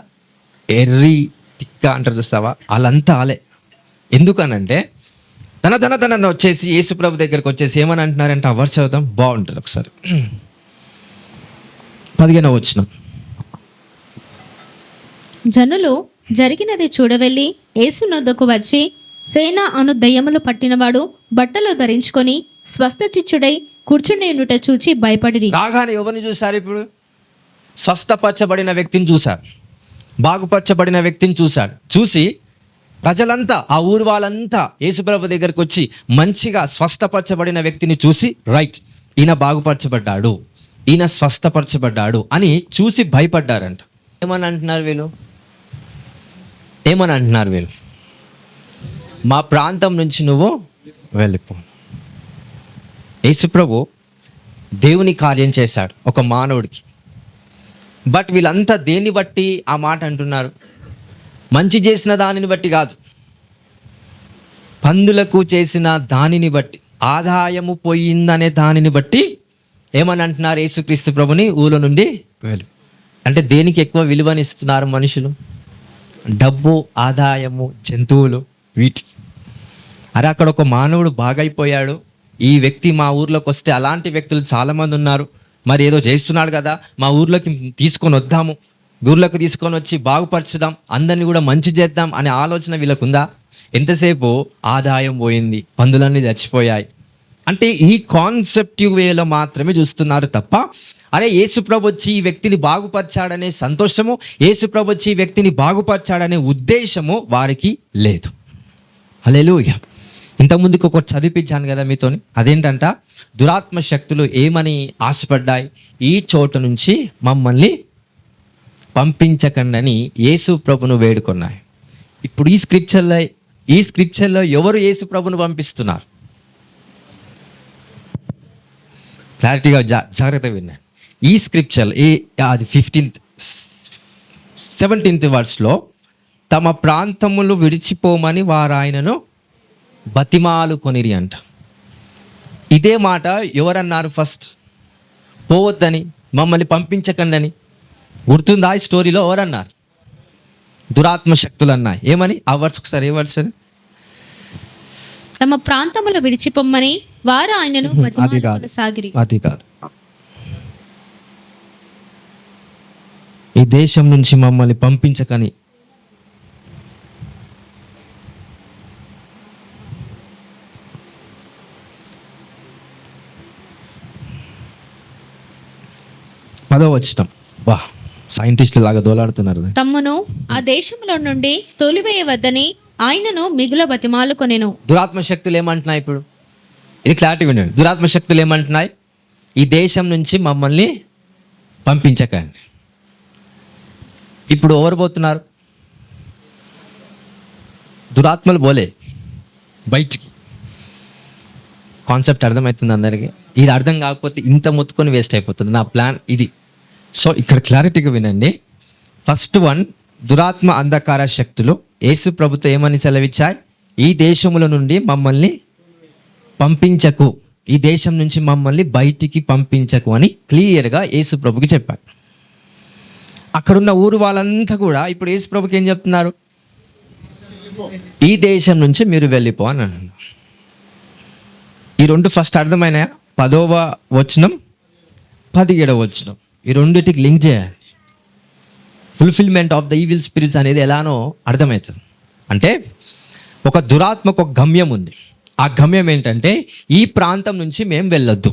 ఎర్రి తిక్క అంటారు చూస్తావా, వాళ్ళంతా ఆలే. ఎందుకనంటే తన వచ్చేసి యేసు ప్రభు దగ్గరికి వచ్చేసి ఏమని అంటున్నారంటే, ఆ వర్ష చదువుతాం, బాగుంటుంది ఒకసారి. 15వ వచనం. జనులు జరిగినది చూడవెళ్ళి యేసు నొద్దకు వచ్చి, సేన అను దయ్యములు పట్టినవాడు బట్టలు ధరించుకొని స్వస్థచిచ్చుడై కూర్చునేనుట చూచి భయపడిరి. రాగానే ఎవరిని చూశారు? ఇప్పుడు స్వస్థపరచబడిన వ్యక్తిని చూశారు, బాగుపరచబడిన వ్యక్తిని చూశాడు. చూసి ప్రజలంతా, ఆ ఊరు వాళ్ళంతా యేసుప్రభు దగ్గరికి వచ్చి మంచిగా స్వస్థపరచబడిన వ్యక్తిని చూసి, రైట్, ఈయన బాగుపరచబడ్డాడు, ఈయన స్వస్థపరచబడ్డాడు అని చూసి భయపడ్డారంట. ఏమని అంటున్నారు వీళ్ళు? మా ప్రాంతం నుంచి నువ్వు వెళ్ళిపో. యేసుప్రభు దేవుని కార్యం చేశాడు ఒక మానవుడికి. బట్ వీళ్ళంతా దేన్ని బట్టి ఆ మాట అంటున్నారు? మంచి చేసిన దానిని బట్టి కాదు, పందులకు చేసిన దానిని బట్టి, ఆదాయము పోయిందనే దానిని బట్టి ఏమని అంటున్నారు? యేసుక్రీస్తు ప్రభుని ఊళ్ళో నుండి వెళ్ళు. అంటే దేనికి ఎక్కువ విలువనిస్తున్నారు మనుషులు? డబ్బు, ఆదాయము, జంతువులు, వీటికి. అరే అక్కడ ఒక మానవుడు బాగైపోయాడు, ఈ వ్యక్తి మా ఊర్లోకి వస్తే, అలాంటి వ్యక్తులు చాలామంది ఉన్నారు, మరి ఏదో చేస్తున్నాడు కదా, మా ఊర్లోకి తీసుకొని వద్దాము, ఊర్లోకి తీసుకొని వచ్చి బాగుపరచుదాం, అందరినీ కూడా మంచి చేద్దాం అనే ఆలోచన వీళ్ళకు ఉందా? ఎంతసేపు ఆదాయం పోయింది, పందులన్నీ చచ్చిపోయాయి అంటే ఈ కాన్సెప్టివ్ వేలో మాత్రమే చూస్తున్నారు తప్ప, అరే యేసుప్రభు వచ్చి ఈ వ్యక్తిని బాగుపరిచాడనే సంతోషము, యేసుప్రభు వచ్చి ఈ వ్యక్తిని బాగుపరిచాడనే ఉద్దేశము వారికి లేదు. హల్లెలూయా. ఇంతకుముందుకు ఒకటి చదివించాను కదా మీతోని, అదేంటంట, దురాత్మ శక్తులు ఏమని ఆశపడ్డాయి? ఈ చోటు నుంచి మమ్మల్ని పంపించకండి యేసు ప్రభును వేడుకున్నాయి. ఇప్పుడు ఈ స్క్రిప్చర్లో ఎవరు యేసు ప్రభును పంపిస్తున్నారు? క్లారిటీగా జాగ్రత్తగా విన్నాను. ఈ స్క్రిప్చర్ అది 17th వర్స్లో, తమ ప్రాంతములు విడిచిపోమని వారు ఆయనను బతిమాలు కొనిరి అంట. ఇదే మాట ఎవరన్నారు ఫస్ట్? పోవద్దని, మమ్మల్ని పంపించకండి అని. గుర్తుందా? ఈ స్టోరీలో ఎవరన్నారు? దురాత్మ శక్తులు అన్నాయి. ఏమని? ఆ వర్స్ ఒకసారి ఏ వర్స్ అని? తమ ప్రాంతములు విడిచిపోమ్మని వారు ఆయనను బతిమాలుకొనసాగిరి. అది కాదు, ఈ దేశం నుంచి మమ్మల్ని పంపించకని. పదవచనం. వా, సైంటిస్టులు లాగా దోలాడుతున్నారు. తమ్మును ఆ దేశంలో నుండి తొలివేయవద్దని ఆయనను మిగుల బతిమాలుకొనెను. దురాత్మ శక్తులు ఏమంటున్నాయి? ఇప్పుడు ఇది క్లారిటీ వినండి. దురాత్మ శక్తులు ఏమంటున్నాయి? ఈ దేశం నుంచి మమ్మల్ని పంపించకండి. ఇప్పుడు ఎవరు పోతున్నారు? దురాత్మలు పోలే బయటికి. కాన్సెప్ట్ అర్థమవుతుంది అందరికీ? ఇది అర్థం కాకపోతే ఇంత మొత్తుకొని వేస్ట్ అయిపోతుంది. నా ప్లాన్ ఇది. సో ఇక్కడ క్లారిటీగా వినండి. ఫస్ట్ వన్, దురాత్మ అంధకార శక్తులు యేసు ప్రభుతో ఏమని సెలవిచ్చాయి? ఈ దేశముల నుండి మమ్మల్ని పంపించకు, ఈ దేశం నుంచి మమ్మల్ని బయటికి పంపించకు అని క్లియర్గా యేసు ప్రభుకి చెప్పారు. అక్కడున్న ఊరు వాళ్ళంతా కూడా ఇప్పుడు యేసు ప్రభుకి ఏం చెప్తున్నారు? ఈ దేశం నుంచి మీరు వెళ్ళిపో అని అన్నారు. ఈ రెండు ఫస్ట్ అర్థమైనాయా? 10వ వచనం 17వ వచనం ఈ రెండింటికి లింక్ చేయాలి. Fulfilment of the evil spirits అనేది ఎలానో అర్థమవుతుంది. అంటే ఒక దురాత్మకు ఒక గమ్యం ఉంది. ఆ గమ్యం ఏంటంటే ఈ ప్రాంతం నుంచి మేము వెళ్ళొద్దు.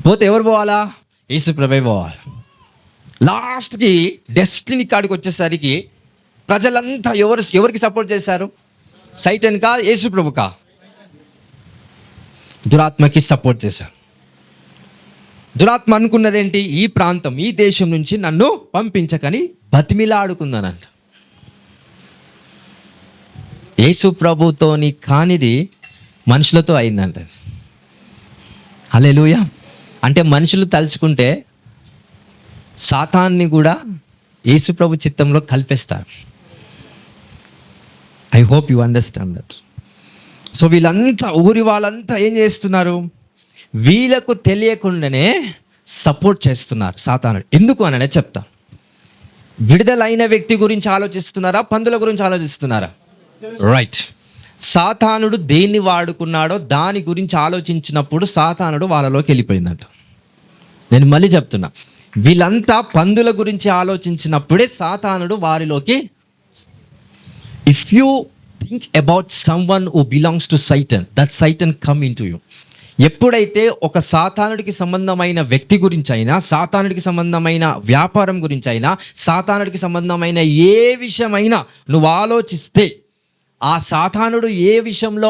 పోతే ఎవరు పోవాలా? యేసు ప్రభువే పోవాలి. లాస్ట్కి డెస్టినీ కాడికి వచ్చేసరికి ప్రజలంతా ఎవరికి సపోర్ట్ చేశారు? సైటన్కా, యేసు ప్రభుకా? దురాత్మకి సపోర్ట్ చేశారు. దురాత్మ అనుకున్నదేంటి? ఈ ప్రాంతం, ఈ దేశం నుంచి నన్ను పంపించకని బతిమిలాడుకుందనంట. యేసు ప్రభుతోని కానిది మనుషులతో అయిందంట. హల్లెలూయా. అంటే మనుషులు తలుచుకుంటే సాతాన్ని కూడా యేసు ప్రభు చిత్తంలో కల్పిస్తారు. I hope you understand that. So వీళ్ళంతా ఊరి వాళ్ళంతా ఏం చేస్తున్నారు? వీళ్ళకు తెలియకుండానే సపోర్ట్ చేస్తున్నారు సాతానుడు. ఎందుకు అననే చెప్తా. విడుదలైన వ్యక్తి గురించి ఆలోచిస్తున్నారా? పందుల గురించి ఆలోచిస్తున్నారా? రైట్. సాతానుడు దేన్ని వాడుకున్నాడో దాని గురించి ఆలోచించినప్పుడు సాతానుడు వాళ్ళలోకి వెళ్ళిపోయిందంట. నేను మళ్ళీ చెప్తున్నా, వీళ్ళంతా పందుల గురించి ఆలోచించినప్పుడే సాతానుడు వారిలోకి. If you think about someone who belongs to Satan, that Satan come in to you. ఎప్పుడైతే ఒక సాతానుడికి సంబంధమైన వ్యక్తి గురించి అయినా, సాతానుడికి సంబంధమైన వ్యాపారం గురించి అయినా, సాతానుడికి సంబంధమైన ఏ విషయమైనా నువ్వు ఆలోచిస్తే, ఆ సాతానుడు ఏ విషయంలో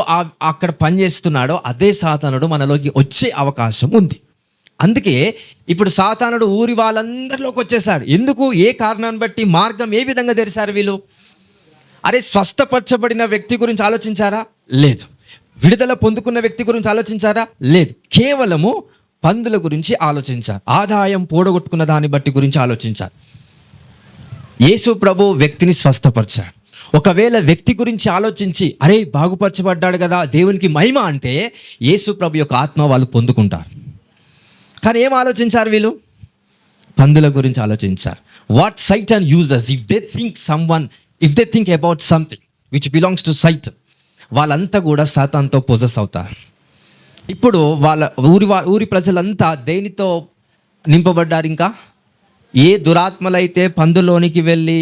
అక్కడ పనిచేస్తున్నాడో అదే సాతానుడు మనలోకి వచ్చే అవకాశం ఉంది. అందుకే ఇప్పుడు సాతానుడు ఊరి వాళ్ళందరిలోకి వచ్చేసాడు. ఎందుకు? ఏ కారణాన్ని బట్టి? మార్గం ఏ విధంగా తెరిచారు వీళ్ళు? అరే, స్వస్థపరచబడిన వ్యక్తి గురించి ఆలోచించారా? లేదు. విడుదల పొందుకున్న వ్యక్తి గురించి ఆలోచించారా? లేదు. కేవలము పందుల గురించి ఆలోచించారు. ఆదాయం పోడగొట్టుకున్న దాన్ని బట్టి గురించి ఆలోచించారు. యేసు ప్రభు వ్యక్తిని స్వస్థపరిచాడు. ఒకవేళ వ్యక్తి గురించి ఆలోచించి అరే బాగుపరచబడ్డాడు కదా, దేవునికి మహిమ అంటే యేసు ప్రభు యొక్క ఆత్మ వాళ్ళు పొందుకుంటారు. కానీ ఏం ఆలోచించారు వీళ్ళు? పందుల గురించి ఆలోచించారు. What సైటన్ uses if they think about something which belongs to సైటన్, వాళ్ళంతా కూడా సాతాన్తో పొజెస్ అవుతారు. ఇప్పుడు వాళ్ళ ఊరి ప్రజలంతా దేనితో నింపబడ్డారు? ఇంకా ఏ దురాత్మలైతే పందులోనికి వెళ్ళి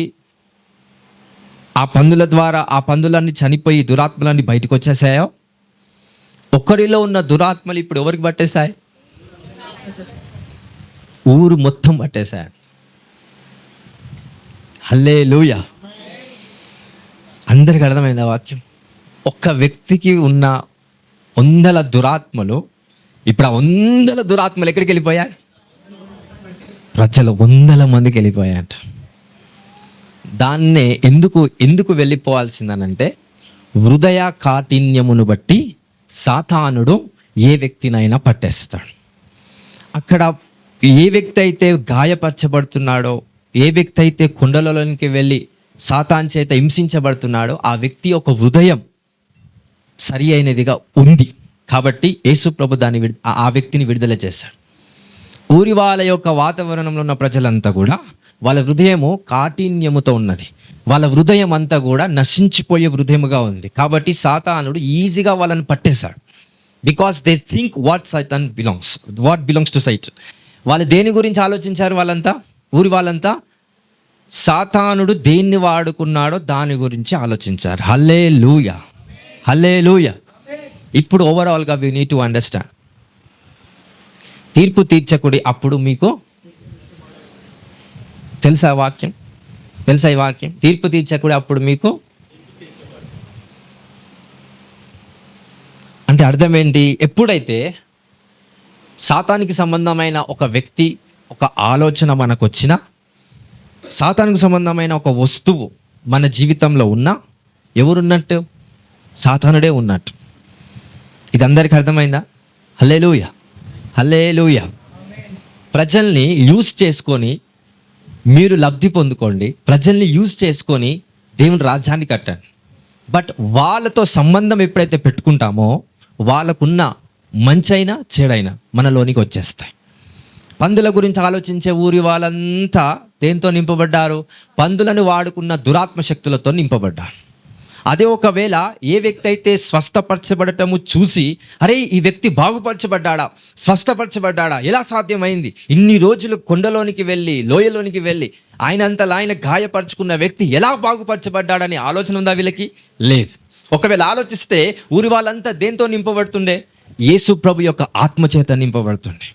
ఆ పందుల ద్వారా ఆ పందులన్నీ చనిపోయి దురాత్మలన్నీ బయటకు వచ్చేసాయో, ఒక్కరిలో ఉన్న దురాత్మలు ఇప్పుడు ఎవరికి పట్టేశాయి? ఊరు మొత్తం పట్టేశాయి. హల్లెలూయా. అందరికి అర్థమైంది ఆ వాక్యం? ఒక్క వ్యక్తికి ఉన్న 100 దురాత్మలు ఇప్పుడు ఆ 100 దురాత్మలు ఎక్కడికి వెళ్ళిపోయాయి? ప్రజలు 100 మందికి వెళ్ళిపోయాయంట. దాన్నే ఎందుకు వెళ్ళిపోవాల్సిందనంటే, హృదయ కాఠిన్యమును బట్టి సాతానుడు ఏ వ్యక్తినైనా పట్టేస్తాడు. అక్కడ ఏ వ్యక్తి అయితే గాయపరచబడుతున్నాడో, ఏ వ్యక్తి అయితే కుండలలోనికి వెళ్ళి సాతాన్ చేత హింసించబడుతున్నాడో, ఆ వ్యక్తి యొక్క హృదయం సరి అయినదిగా ఉంది కాబట్టి యేసు ప్రభు ఆ వ్యక్తిని విడుదల చేశాడు. ఊరి వాళ్ళ యొక్క వాతావరణంలో ఉన్న ప్రజలంతా కూడా వాళ్ళ హృదయము కాఠిన్యముతో ఉన్నది. వాళ్ళ హృదయం అంతా కూడా నశించిపోయే హృదయముగా ఉంది. కాబట్టి సాతానుడు ఈజీగా వాళ్ళని పట్టేశాడు. Because they think what belongs to Satan. వాళ్ళు దేని గురించి ఆలోచించారు? వాళ్ళంతా ఊరి వాళ్ళంతా సాతానుడు దేన్ని వాడుకున్నాడో దాని గురించి ఆలోచించారు. హల్లెలూయా, హల్లెలూయా. ఇప్పుడు ఓవరాల్గా వి నీడ్ టు అండర్స్టాండ్, తీర్పు తీర్చకుడి అప్పుడు మీకు తెలుసా వాక్యం? తెలుసా ఈ వాక్యం? తీర్పు తీర్చకుడి అప్పుడు మీకు అంటే అర్థం ఏంటి? ఎప్పుడైతే సాతానికి సంబంధమైన ఒక వ్యక్తి, ఒక ఆలోచన మనకు వచ్చినా, సాతానికి సంబంధమైన ఒక వస్తువు మన జీవితంలో ఉన్నా, ఎవరున్నట్టు? సాతానుడే ఉన్నట్టు. ఇది అందరికీ అర్థమైందా? హల్లెలూయా, హల్లెలూయా. ప్రజల్ని యూజ్ చేసుకొని మీరు లబ్ధి పొందుకోండి, ప్రజల్ని యూజ్ చేసుకొని దేవుని రాజ్యాన్ని కట్టండి. బట్ వాళ్ళతో సంబంధం ఎప్పుడైతే పెట్టుకుంటామో వాళ్ళకున్న మంచైనా చెడైనా మనలోనికి వచ్చేస్తాయి. పందుల గురించి ఆలోచించే ఊరి వాళ్ళంతా దేంతో నింపబడ్డారు? పందులను వాడుకున్న దురాత్మ శక్తులతో నింపబడ్డారు. అదే ఒకవేళ ఏ వ్యక్తి అయితే స్వస్థపరచబడటము చూసి, అరే ఈ వ్యక్తి బాగుపరచబడ్డా, స్వస్థపరచబడ్డా, ఎలా సాధ్యమైంది? ఇన్ని రోజులు కొండలోనికి వెళ్ళి, లోయలోనికి వెళ్ళి ఆయనంతలా ఆయన గాయపరుచుకున్న వ్యక్తి ఎలా బాగుపరచబడ్డాడని ఆలోచన ఉందా వీళ్ళకి? లేదు. ఒకవేళ ఆలోచిస్తే ఊరి వాళ్ళంతా దేంతో నింపబడుతుండే? యేసు ప్రభు యొక్క ఆత్మచేత నింపబడుతుండే.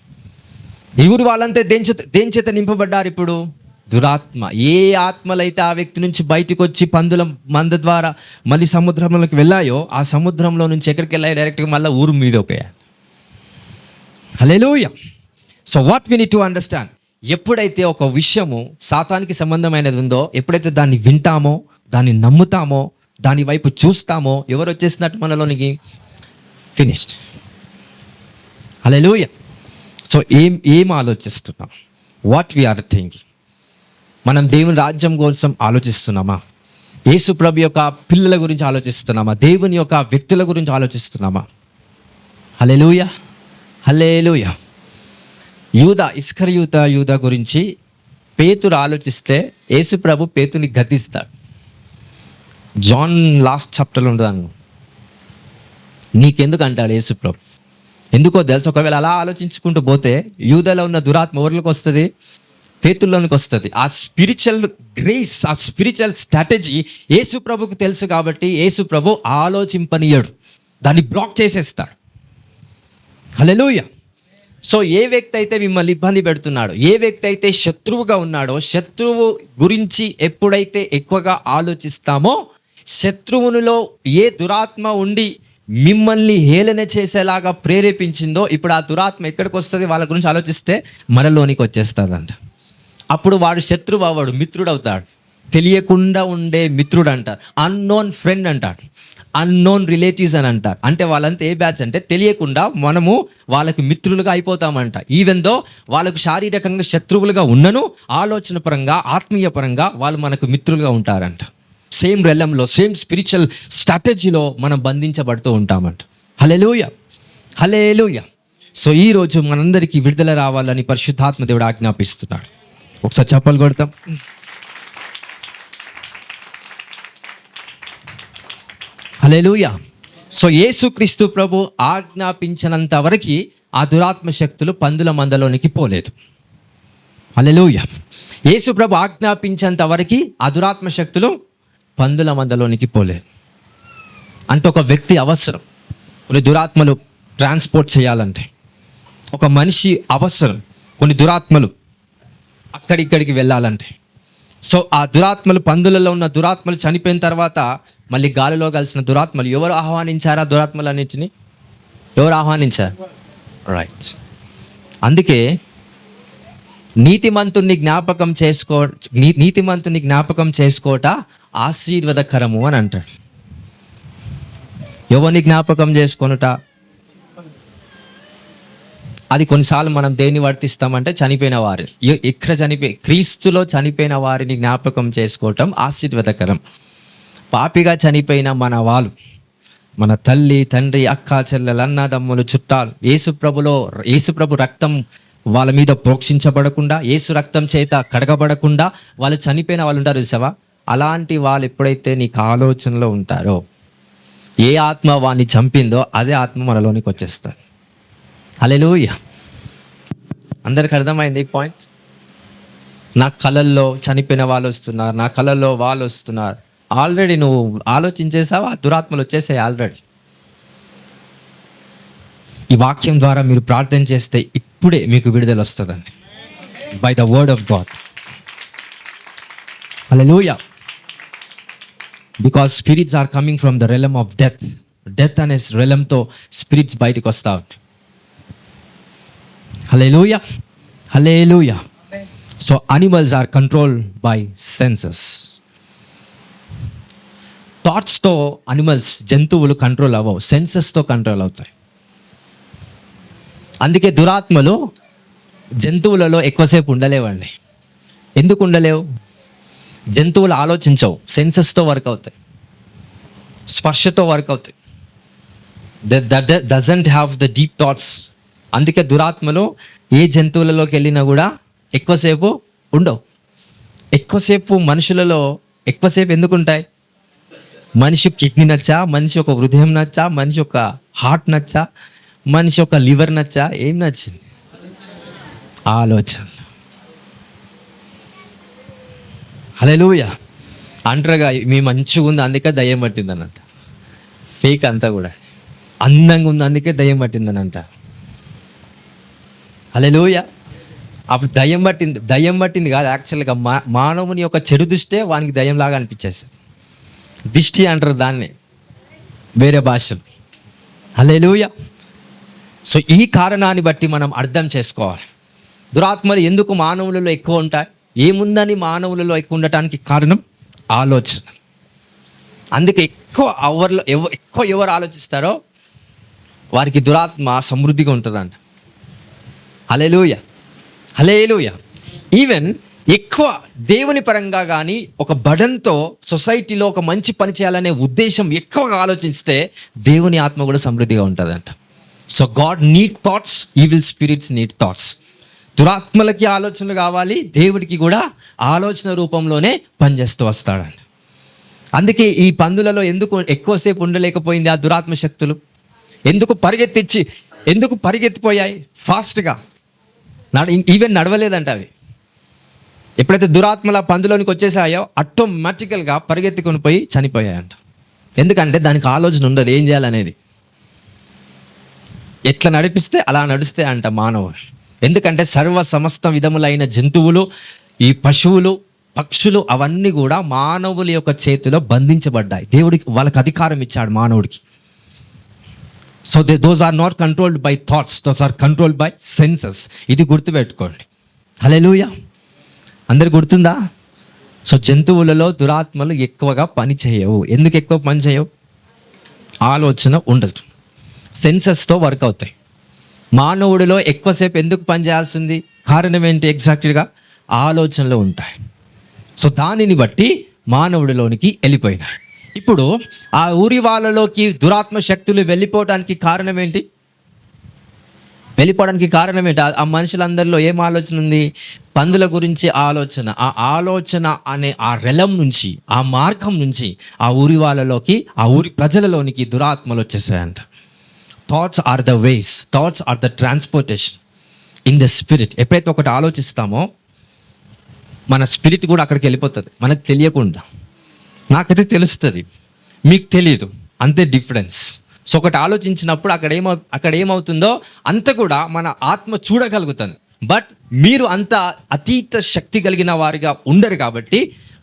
ఈ ఊరి వాళ్ళంతా దేని చేత నింపబడ్డారు ఇప్పుడు? దురాత్మ. ఏ ఆత్మలైతే ఆ వ్యక్తి నుంచి బయటకు వచ్చి పందుల మంద ద్వారా మళ్ళీ సముద్రంలోకి వెళ్ళాయో, ఆ సముద్రంలో నుంచి ఎక్కడికి వెళ్ళాయో? డైరెక్ట్గా మళ్ళీ ఊరు మీద పోయాయి. Hallelujah. So what we need to understand, ఎప్పుడైతే ఒక విషయము సాతానికి సంబంధమైనది ఉందో, ఎప్పుడైతే దాన్ని వింటామో, దాన్ని నమ్ముతామో, దాని వైపు చూస్తామో, ఎవరు వచ్చేసినట్టు మనలోనికి? ఫినిష్డ్. హల్లెలూయా. సో ఏం ఆలోచిస్తున్నాం? What we are thinking? మనం దేవుని రాజ్యం కోసం ఆలోచిస్తున్నామా? యేసు ప్రభు యొక్క పిల్లల గురించి ఆలోచిస్తున్నామా? దేవుని యొక్క వ్యక్తుల గురించి ఆలోచిస్తున్నామా? హల్లెలూయా, హల్లెలూయా. ఇస్కరియోతు గురించి పేతురు ఆలోచిస్తే యేసు ప్రభు పేతుని గద్దిస్తాడు. జాన్ లాస్ట్ చాప్టర్లో ఉంటాను. నీకెందుకు అంటాడు యేసు ప్రభు? ఎందుకో తెలుసు. ఒకవేళ అలా ఆలోచించుకుంటూ పోతే యూదాలో ఉన్న దురాత్మ ఎవరికి వస్తుంది? పేతుల్లోనికి వస్తుంది. ఆ స్పిరిచువల్ గ్రేస్, ఆ స్పిరిచువల్ స్ట్రాటజీ యేసు ప్రభుకు తెలుసు కాబట్టి యేసు ప్రభు ఆలోచింపనీయడు, దాన్ని బ్లాక్ చేసేస్తాడు. హల్లెలూయా. సో ఏ వ్యక్తి అయితే మిమ్మల్ని ఇబ్బంది పెడుతున్నాడో, ఏ వ్యక్తి అయితే శత్రువుగా ఉన్నాడో, శత్రువు గురించి ఎప్పుడైతే ఎక్కువగా ఆలోచిస్తామో, శత్రువునిలో ఏ దురాత్మ ఉండి మిమ్మల్ని హేళన చేసేలాగా ప్రేరేపించిందో, ఇప్పుడు ఆ దురాత్మ ఎక్కడికి వస్తుంది? వాళ్ళ గురించి ఆలోచిస్తే మనలోనికి వచ్చేస్తుందంట. అప్పుడు వాడు శత్రువు అవ్వడు, మిత్రుడు అవుతాడు. తెలియకుండా ఉండే మిత్రుడు అంటారు, అన్నోన్ ఫ్రెండ్ అంటాడు, అన్నోన్ రిలేటివ్స్ అని అంటారు. అంటే వాళ్ళంతా ఏ బ్యాచ్ అంటే తెలియకుండా మనము వాళ్ళకి మిత్రులుగా అయిపోతామంట. ఈవెన్ దో వాళ్ళకు శారీరకంగా శత్రువులుగా ఉన్నను, ఆలోచన పరంగా, ఆత్మీయ పరంగా వాళ్ళు మనకు మిత్రులుగా ఉంటారంట. సేమ్ రెలంలో, సేమ్ స్పిరిచువల్ స్ట్రాటజీలో మనం బంధించబడుతూ ఉంటామంట. హల్లెలూయా, హల్లెలూయా. సో ఈరోజు మనందరికీ విడుదల రావాలని పరిశుద్ధాత్మ దేవుడు ఆజ్ఞాపిస్తున్నాడు. ఒకసారి చప్పలు కొడతాం. హల్లెలూయా. సో యేసుక్రీస్తు ప్రభు ఆజ్ఞాపించినంత వరకు ఆ దురాత్మ శక్తులు పందుల మందలోనికి పోలేదు. హల్లెలూయా. యేసు ప్రభు ఆజ్ఞాపించేంత వరకు ఆ దురాత్మ శక్తులు పందుల మందలోనికి పోలేదు. అంటే ఒక వ్యక్తి అవసరం. కొన్ని దురాత్మలు ట్రాన్స్పోర్ట్ చేయాలంటే ఒక మనిషి అవసరం. కొన్ని దురాత్మలు అక్కడిక్కడికి వెళ్ళాలంటే. సో ఆ దురాత్మలు, పందులలో ఉన్న దురాత్మలు చనిపోయిన తర్వాత మళ్ళీ గాలిలో కలిసిన దురాత్మలు ఎవరు ఆహ్వానించారా? దురాత్మలన్నింటినీ ఎవరు ఆహ్వానించారు? రైట్. అందుకే నీతిమంతుని జ్ఞాపకం చేసుకోట ఆశీర్వాదకరము అని అంటాడు. ఎవరిని జ్ఞాపకం చేసుకొనుట? అది కొన్నిసార్లు మనం దేన్ని వర్తిస్తామంటే చనిపోయిన వారు. క్రీస్తులో చనిపోయిన వారిని జ్ఞాపకం చేసుకోవటం ఆశీర్వాదకరం. పాపిగా చనిపోయిన మన వాళ్ళు, మన తల్లి, తండ్రి, అక్క, చెల్లెలు, అన్నదమ్ములు, చుట్టాలు, యేసుప్రభు రక్తం వాళ్ళ మీద ప్రోక్షించబడకుండా, యేసు రక్తం చేత కడగబడకుండా వాళ్ళు చనిపోయిన వాళ్ళు ఉంటారు చూసావా? అలాంటి వాళ్ళు ఎప్పుడైతే నీకు ఆలోచనలో ఉంటారో, ఏ ఆత్మ వాడిని చంపిందో అదే ఆత్మ మనలోనికి వచ్చేస్తారు. హల్లెలూయా. అందరికి అర్థమైంది ఈ పాయింట్? నా కళల్లో చనిపోయిన వాళ్ళు వస్తున్నారు, నా కళల్లో వాళ్ళు వస్తున్నారు. ఆల్రెడీ నువ్వు ఆలోచించేసావా? దురాత్మలు వచ్చేసాయి ఆల్రెడీ. ఈ వాక్యం ద్వారా మీరు ప్రార్థన చేస్తే ఇప్పుడే మీకు విడుదల వస్తుందండి, by the word of God. Hallelujah. Because spirits are coming from the realm of death అనే రెలంతో స్పిరిట్స్ బయటకు వస్తా ఉంటాయి. Hallelujah, hallelujah. So animals are controlled by senses. థాట్స్తో జంతువులు కంట్రోల్ అవ్వవు, సెన్సెస్తో కంట్రోల్ అవుతాయి. అందుకే దురాత్మలు జంతువులలో ఎక్కువసేపు ఉండలేవండి. ఎందుకు ఉండలేవు? జంతువులు ఆలోచించవు, సెన్సెస్తో వర్క్ అవుతాయి, స్పర్శతో వర్క్ అవుతాయి. Doesn't have the deep thoughts. అందుకే దురాత్మలు ఏ జంతువులలోకి వెళ్ళినా కూడా ఎక్కువసేపు ఉండవు. ఎక్కువసేపు మనుషులలో ఎక్కువసేపు ఎందుకు ఉంటాయి? మనిషి కిడ్నీ నచ్చా, మనిషి ఒక హృదయం నచ్చా, మనిషి ఒక హార్ట్ నచ్చా, మనిషి ఒక లివర్ నచ్చా? ఏం నచ్చింది? ఆలోచన. హల్లెలూయా. అంటారుగా మీ మంచిగా ఉంది అందుకే దయ్యం పట్టిందని అంట. ఫేక్ అంతా కూడా. అందంగా ఉంది అందుకే దయ్యం పట్టిందని అంట. హల్లెలూయా. అప్పుడు దయ్యం పట్టింది కాదు, యాక్చువల్గా మానవుని యొక్క చెడు దృష్టే వానికి దయ్యంలాగా అనిపించేస్తుంది. దిష్టి అంటారు దాన్ని వేరే భాషలు. హల్లెలూయా. సో ఈ కారణాన్ని బట్టి మనం అర్థం చేసుకోవాలి, దురాత్మలు ఎందుకు మానవులలో ఎక్కువ ఉంటాయి, ఏముందని మానవులలో ఎక్కువ ఉండటానికి కారణం ఆలోచన. అందుకే ఎక్కువ ఎవరు ఆలోచిస్తారో వారికి దురాత్మ సమృద్ధిగా ఉంటుందంట. హల్లెలూయా, హల్లెలూయా. ఈవెన్ ఎక్కువ దేవుని పరంగా కానీ ఒక బడంతో సొసైటీలో ఒక మంచి పని చేయాలనే ఉద్దేశం ఎక్కువగా ఆలోచిస్తే దేవుని ఆత్మ కూడా సమృద్ధిగా ఉంటుందంట. So God need thoughts, evil spirits need thoughts. దురాత్మలకి ఆలోచనలు కావాలి, దేవుడికి కూడా ఆలోచన రూపంలోనే పనిచేస్తూ వస్తాడంట. అందుకే ఈ పందులలో ఎందుకు ఎక్కువసేపు ఉండలేకపోయింది ఆ దురాత్మ శక్తులు? ఎందుకు పరిగెత్తిపోయాయి ఫాస్ట్గా? ఈవెన్ నడవలేదంట అవి. ఎప్పుడైతే దురాత్మల పందులోనికి వచ్చేసాయో ఆటోమేటికల్గా పరిగెత్తుకొని పోయి చనిపోయాయంట. ఎందుకంటే దానికి ఆలోచన ఉండదు ఏం చేయాలనేది. ఎట్లా నడిపిస్తే అలా నడుస్తే అంట మానవుడు. ఎందుకంటే సమస్త విధములైన జంతువులు, ఈ పశువులు, పక్షులు అవన్నీ కూడా మానవుల యొక్క చేతిలో బంధించబడ్డాయి. దేవుడికి వాళ్ళకి అధికారం ఇచ్చాడు మానవుడికి. So those are not controlled by thoughts, those are controlled by senses. ఇది గుర్తుపెట్టుకోండి. హల్లెలూయా. అందరు గుర్తుందా? సో జంతువులలో దురాత్మలు ఎక్కువగా పని చేయవు. ఎందుకు ఎక్కువ పని చేయవు? ఆలోచన ఉండదు, సెన్సెస్తో వర్క్ అవుతాయి. మానవుడిలో ఎక్కువసేపు ఎందుకు పని చేయాల్సింది? కారణం ఏంటి? ఎగ్జాక్ట్గా ఆలోచనలు ఉంటాయి. సో దానిని బట్టి మానవుడిలోనికి వెళ్ళిపోయినాయి. ఇప్పుడు ఆ ఊరి వాళ్ళలోకి దురాత్మ శక్తులు వెళ్ళిపోవడానికి కారణం ఏంటి? ఆ మనుషులందరిలో ఏం ఆలోచన ఉంది? పందుల గురించి ఆలోచన. ఆ ఆలోచన అనే ఆ రెలం నుంచి, ఆ మార్గం నుంచి ఆ ఊరి వాళ్ళలోకి, ఆ ఊరి ప్రజలలోనికి దురాత్మలు వచ్చేసాయంట. Thoughts are the ways, thoughts are the transportation in the spirit. ఎప్పుడైతే ఒకటి ఆలోచిస్తామో మన స్పిరిట్ కూడా అక్కడికి వెళ్ళిపోతుంది, మనకు తెలియకుండా. నాకైతే తెలుస్తుంది, మీకు తెలియదు, అంతే డిఫరెన్స్. సో ఒకటి ఆలోచించినప్పుడు అక్కడ ఏమవుతుందో అంత కూడా మన ఆత్మ చూడగలుగుతుంది. బట్ మీరు అంత అతీత శక్తి కలిగిన వారిగా ఉండరు కాబట్టి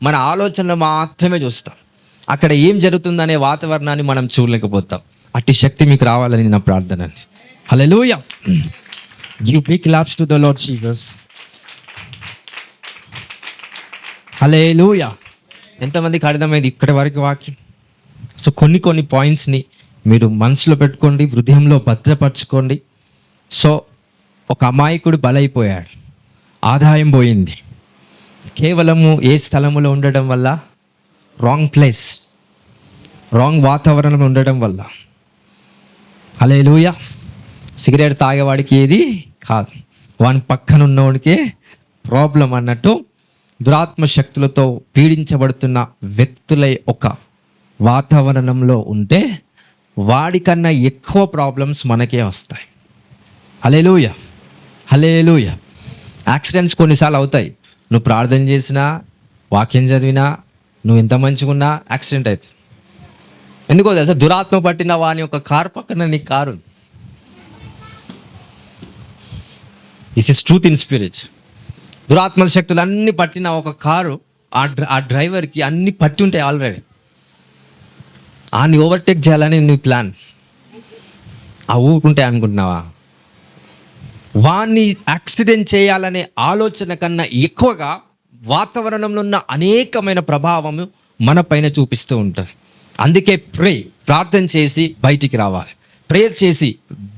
మన ఆలోచనలు మాత్రమే చూస్తాం. అక్కడ ఏం జరుగుతుందనే వాతావరణాన్ని మనం చూడలేకపోతాం. అట్టి శక్తి మీకు రావాలని నా ప్రార్థన అండి. Hallelujah. Give big claps to the Lord Jesus. Hallelujah. ఎంతమందికి అర్థమైంది ఇక్కడి వరకు వాక్యం? సో కొన్ని పాయింట్స్ని మీరు మనసులో పెట్టుకోండి, హృదయంలో భద్రపరచుకోండి. సో ఒక అమాయకుడు బలైపోయాడు, ఆదాయం పోయింది, కేవలము ఏ స్థలములో ఉండడం వల్ల? రాంగ్ ప్లేస్, రాంగ్ వాతావరణంలో ఉండడం వల్ల. హల్లెలూయా. సిగరెట్ తాగేవాడికి ఏది కాదు, వాని పక్కన ఉన్నవాడికే ప్రాబ్లం అన్నట్టు దురాత్మ శక్తులతో పీడించబడుతున్న వ్యక్తుల ఒక వాతావరణంలో ఉంటే వాడికన్నా ఎక్కువ ప్రాబ్లమ్స్ మనకే వస్తాయి. హల్లెలూయా, హల్లెలూయా. యాక్సిడెంట్స్ కొన్నిసార్లు అవుతాయి. నువ్వు ప్రార్థన చేసినా, వాక్యం చదివినా, నువ్వు ఎంత మంచిగా ఉన్నా యాక్సిడెంట్ అవుతుంది. ఎందుకో తెలుసా? దురాత్మ పట్టిన వాని ఒక కారు పక్కన నీ car. This is truth in spirit. దురాత్మల శక్తులు అన్నీ పట్టిన ఒక కారు, ఆ డ్రైవర్కి అన్నీ పట్టి ఉంటాయి ఆల్రెడీ. ఆని ఓవర్టేక్ చేయాలని నీ ప్లాన్. ఆ ఊరుకుంటే అనుకుంటున్నావా? వాణ్ణి యాక్సిడెంట్ చేయాలనే ఆలోచన కన్నా ఎక్కువగా వాతావరణంలో ఉన్న అనేకమైన ప్రభావము మన పైన చూపిస్తూ ఉంటుంది. అందుకే ప్రార్థన చేసి బయటికి రావాలి, ప్రేయర్ చేసి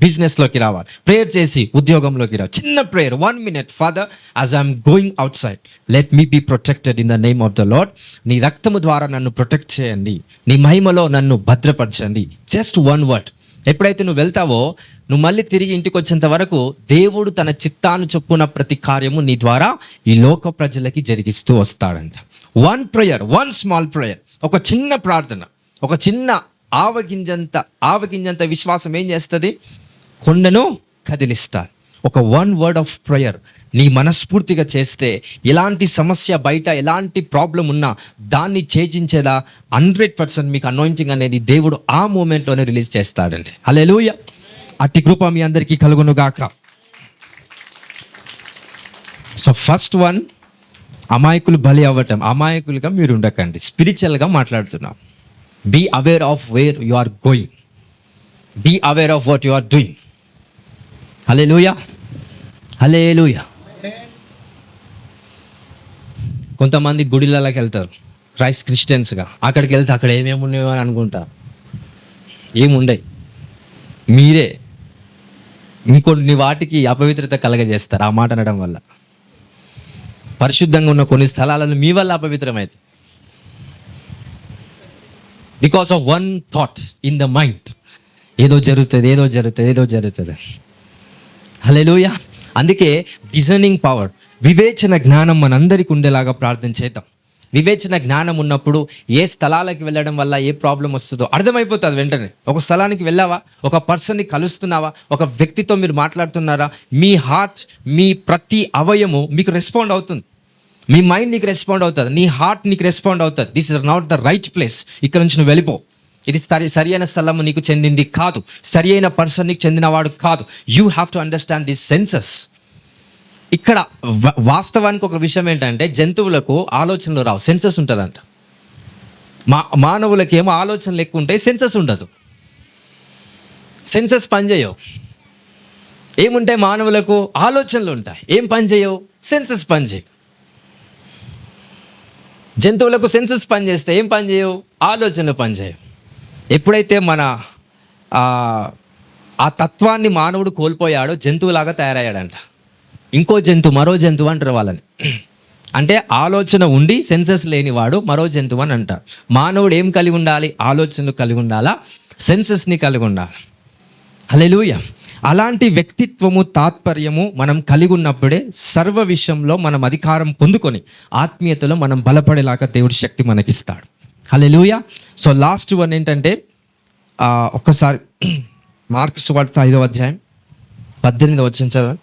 బిజినెస్లోకి రావాలి, ప్రేయర్ చేసి ఉద్యోగంలోకి రావాలి. చిన్న prayer, 1 minute. Father, as I'm going outside, let me be protected in the name of the lord. నీ రక్తము ద్వారా నన్ను ప్రొటెక్ట్ చేయండి, నీ మహిమలో నన్ను భద్రపరచండి. Just 1 word. ఎప్పుడైతే నువ్వు వెళ్తావో, నువ్వు మళ్ళీ తిరిగి ఇంటికి వచ్చేంత వరకు దేవుడు తన చిత్తాను చొప్పున ప్రతి కార్యము నీ ద్వారా ఈ లోక ప్రజలకి జరిగిస్తూ వస్తాడంట. 1 prayer, 1 small prayer, ఒక చిన్న ప్రార్థన, ఒక చిన్న ఆవగింజంత విశ్వాసం ఏం చేస్తుంది? కొండను కదిలిస్తారు. ఒక వర్డ్ ఆఫ్ ప్రేయర్ నీ మనస్ఫూర్తిగా చేస్తే ఎలాంటి సమస్య, బయట ఎలాంటి ప్రాబ్లం ఉన్నా దాన్ని ఛేదించేలా 100% మీకు అనాయింటింగ్ అనేది దేవుడు ఆ మూమెంట్లోనే రిలీజ్ చేస్తాడండి. హల్లెలూయా. అట్టి కృప మీ అందరికీ కలుగును గాక. సో ఫస్ట్ వన్, అమాయకులు బలి అవ్వటం. అమాయకులుగా మీరు ఉండకండి. స్పిరిచువల్గా మాట్లాడుతున్నాం. Be aware of where you are going. Be aware of what you are doing. Hallelujah, hallelujah. కొంతమంది గుడిలలోకి వెళ్తారు క్రిస్టియన్స్గా. అక్కడికి వెళ్తే అక్కడ ఏమేమి ఉన్నాయో అని అనుకుంటారు. ఏముండయి. మీరే ఇంకొన్ని వాటికి అపవిత్రత కలగజేస్తారు ఆ మాట అనడం వల్ల. పరిశుద్ధంగా ఉన్న కొన్ని స్థలాలను మీ వల్ల అపవిత్రమైతే, because of one thought in the mind. ఏదో జరుగుతుంది. హల్లెలూయా. అందుకే డిజర్నింగ్ పవర్, వివేచన జ్ఞానం మనందరికీ ఉండేలాగా ప్రార్థన చేద్దాం. వివేచన జ్ఞానం ఉన్నప్పుడు ఏ స్థలాలకు వెళ్ళడం వల్ల ఏ ప్రాబ్లం వస్తుందో అర్థమైపోతుంది వెంటనే. ఒక స్థలానికి వెళ్ళావా, ఒక పర్సన్ని కలుస్తున్నావా, ఒక వ్యక్తితో మీరు మాట్లాడుతున్నారా, మీ హార్ట్, మీ ప్రతి అవయము మీకు రెస్పాండ్ అవుతుంది. మీ మైండ్ నీకు రెస్పాండ్ అవుతుంది, నీ హార్ట్ నీకు రెస్పాండ్ అవుతుంది. This is not the right place. ఇక్కడ నుంచి నువ్వు వెళ్ళిపో. ఇది సరి అయిన స్థలము నీకు చెందింది కాదు, సరి అయిన పర్సన్ నీకు చెందినవాడు కాదు. You have to understand this senses. ఇక్కడ వాస్తవానికి ఒక విషయం ఏంటంటే, జంతువులకు ఆలోచనలు రావు, సెన్సెస్ ఉంటుందంట. మానవులకి ఏమో ఆలోచనలు ఎక్కువ ఉంటాయి, సెన్సెస్ ఉండదు. సెన్సెస్ పనిచేయవు. ఏముంటాయి మానవులకు? ఆలోచనలు ఉంటాయి. ఏం పనిచేయవు? సెన్సెస్ పనిచేయవు. జంతువులకు సెన్సెస్ పనిచేస్తే ఏం పనిచేయవు? ఆలోచనలు పనిచేయవు. ఎప్పుడైతే మన ఆ తత్వాన్ని మానవుడు కోల్పోయాడో జంతువులాగా తయారయ్యాడంట. మరో జంతువు అంటారు వాళ్ళని. అంటే ఆలోచన ఉండి సెన్సెస్ లేనివాడు మరో జంతువు అని అంటారు. మానవుడు ఏం కలిగి ఉండాలి? ఆలోచనలు కలిగి ఉండాలా, సెన్సెస్ని కలిగి ఉండాలి. హల్లెలూయా. అలాంటి వ్యక్తిత్వము, తాత్పర్యము మనం కలిగి ఉన్నప్పుడే సర్వ విషయంలో మనం అధికారం పొందుకొని ఆత్మీయతలో మనం బలపడేలాగా దేవుడి శక్తి మనకిస్తాడు. హల్లెలూయా. సో లాస్ట్ వన్ ఏంటంటే, ఒక్కసారి మార్కు సువార్త 5వ అధ్యాయం 18వ వచనం చదవండి.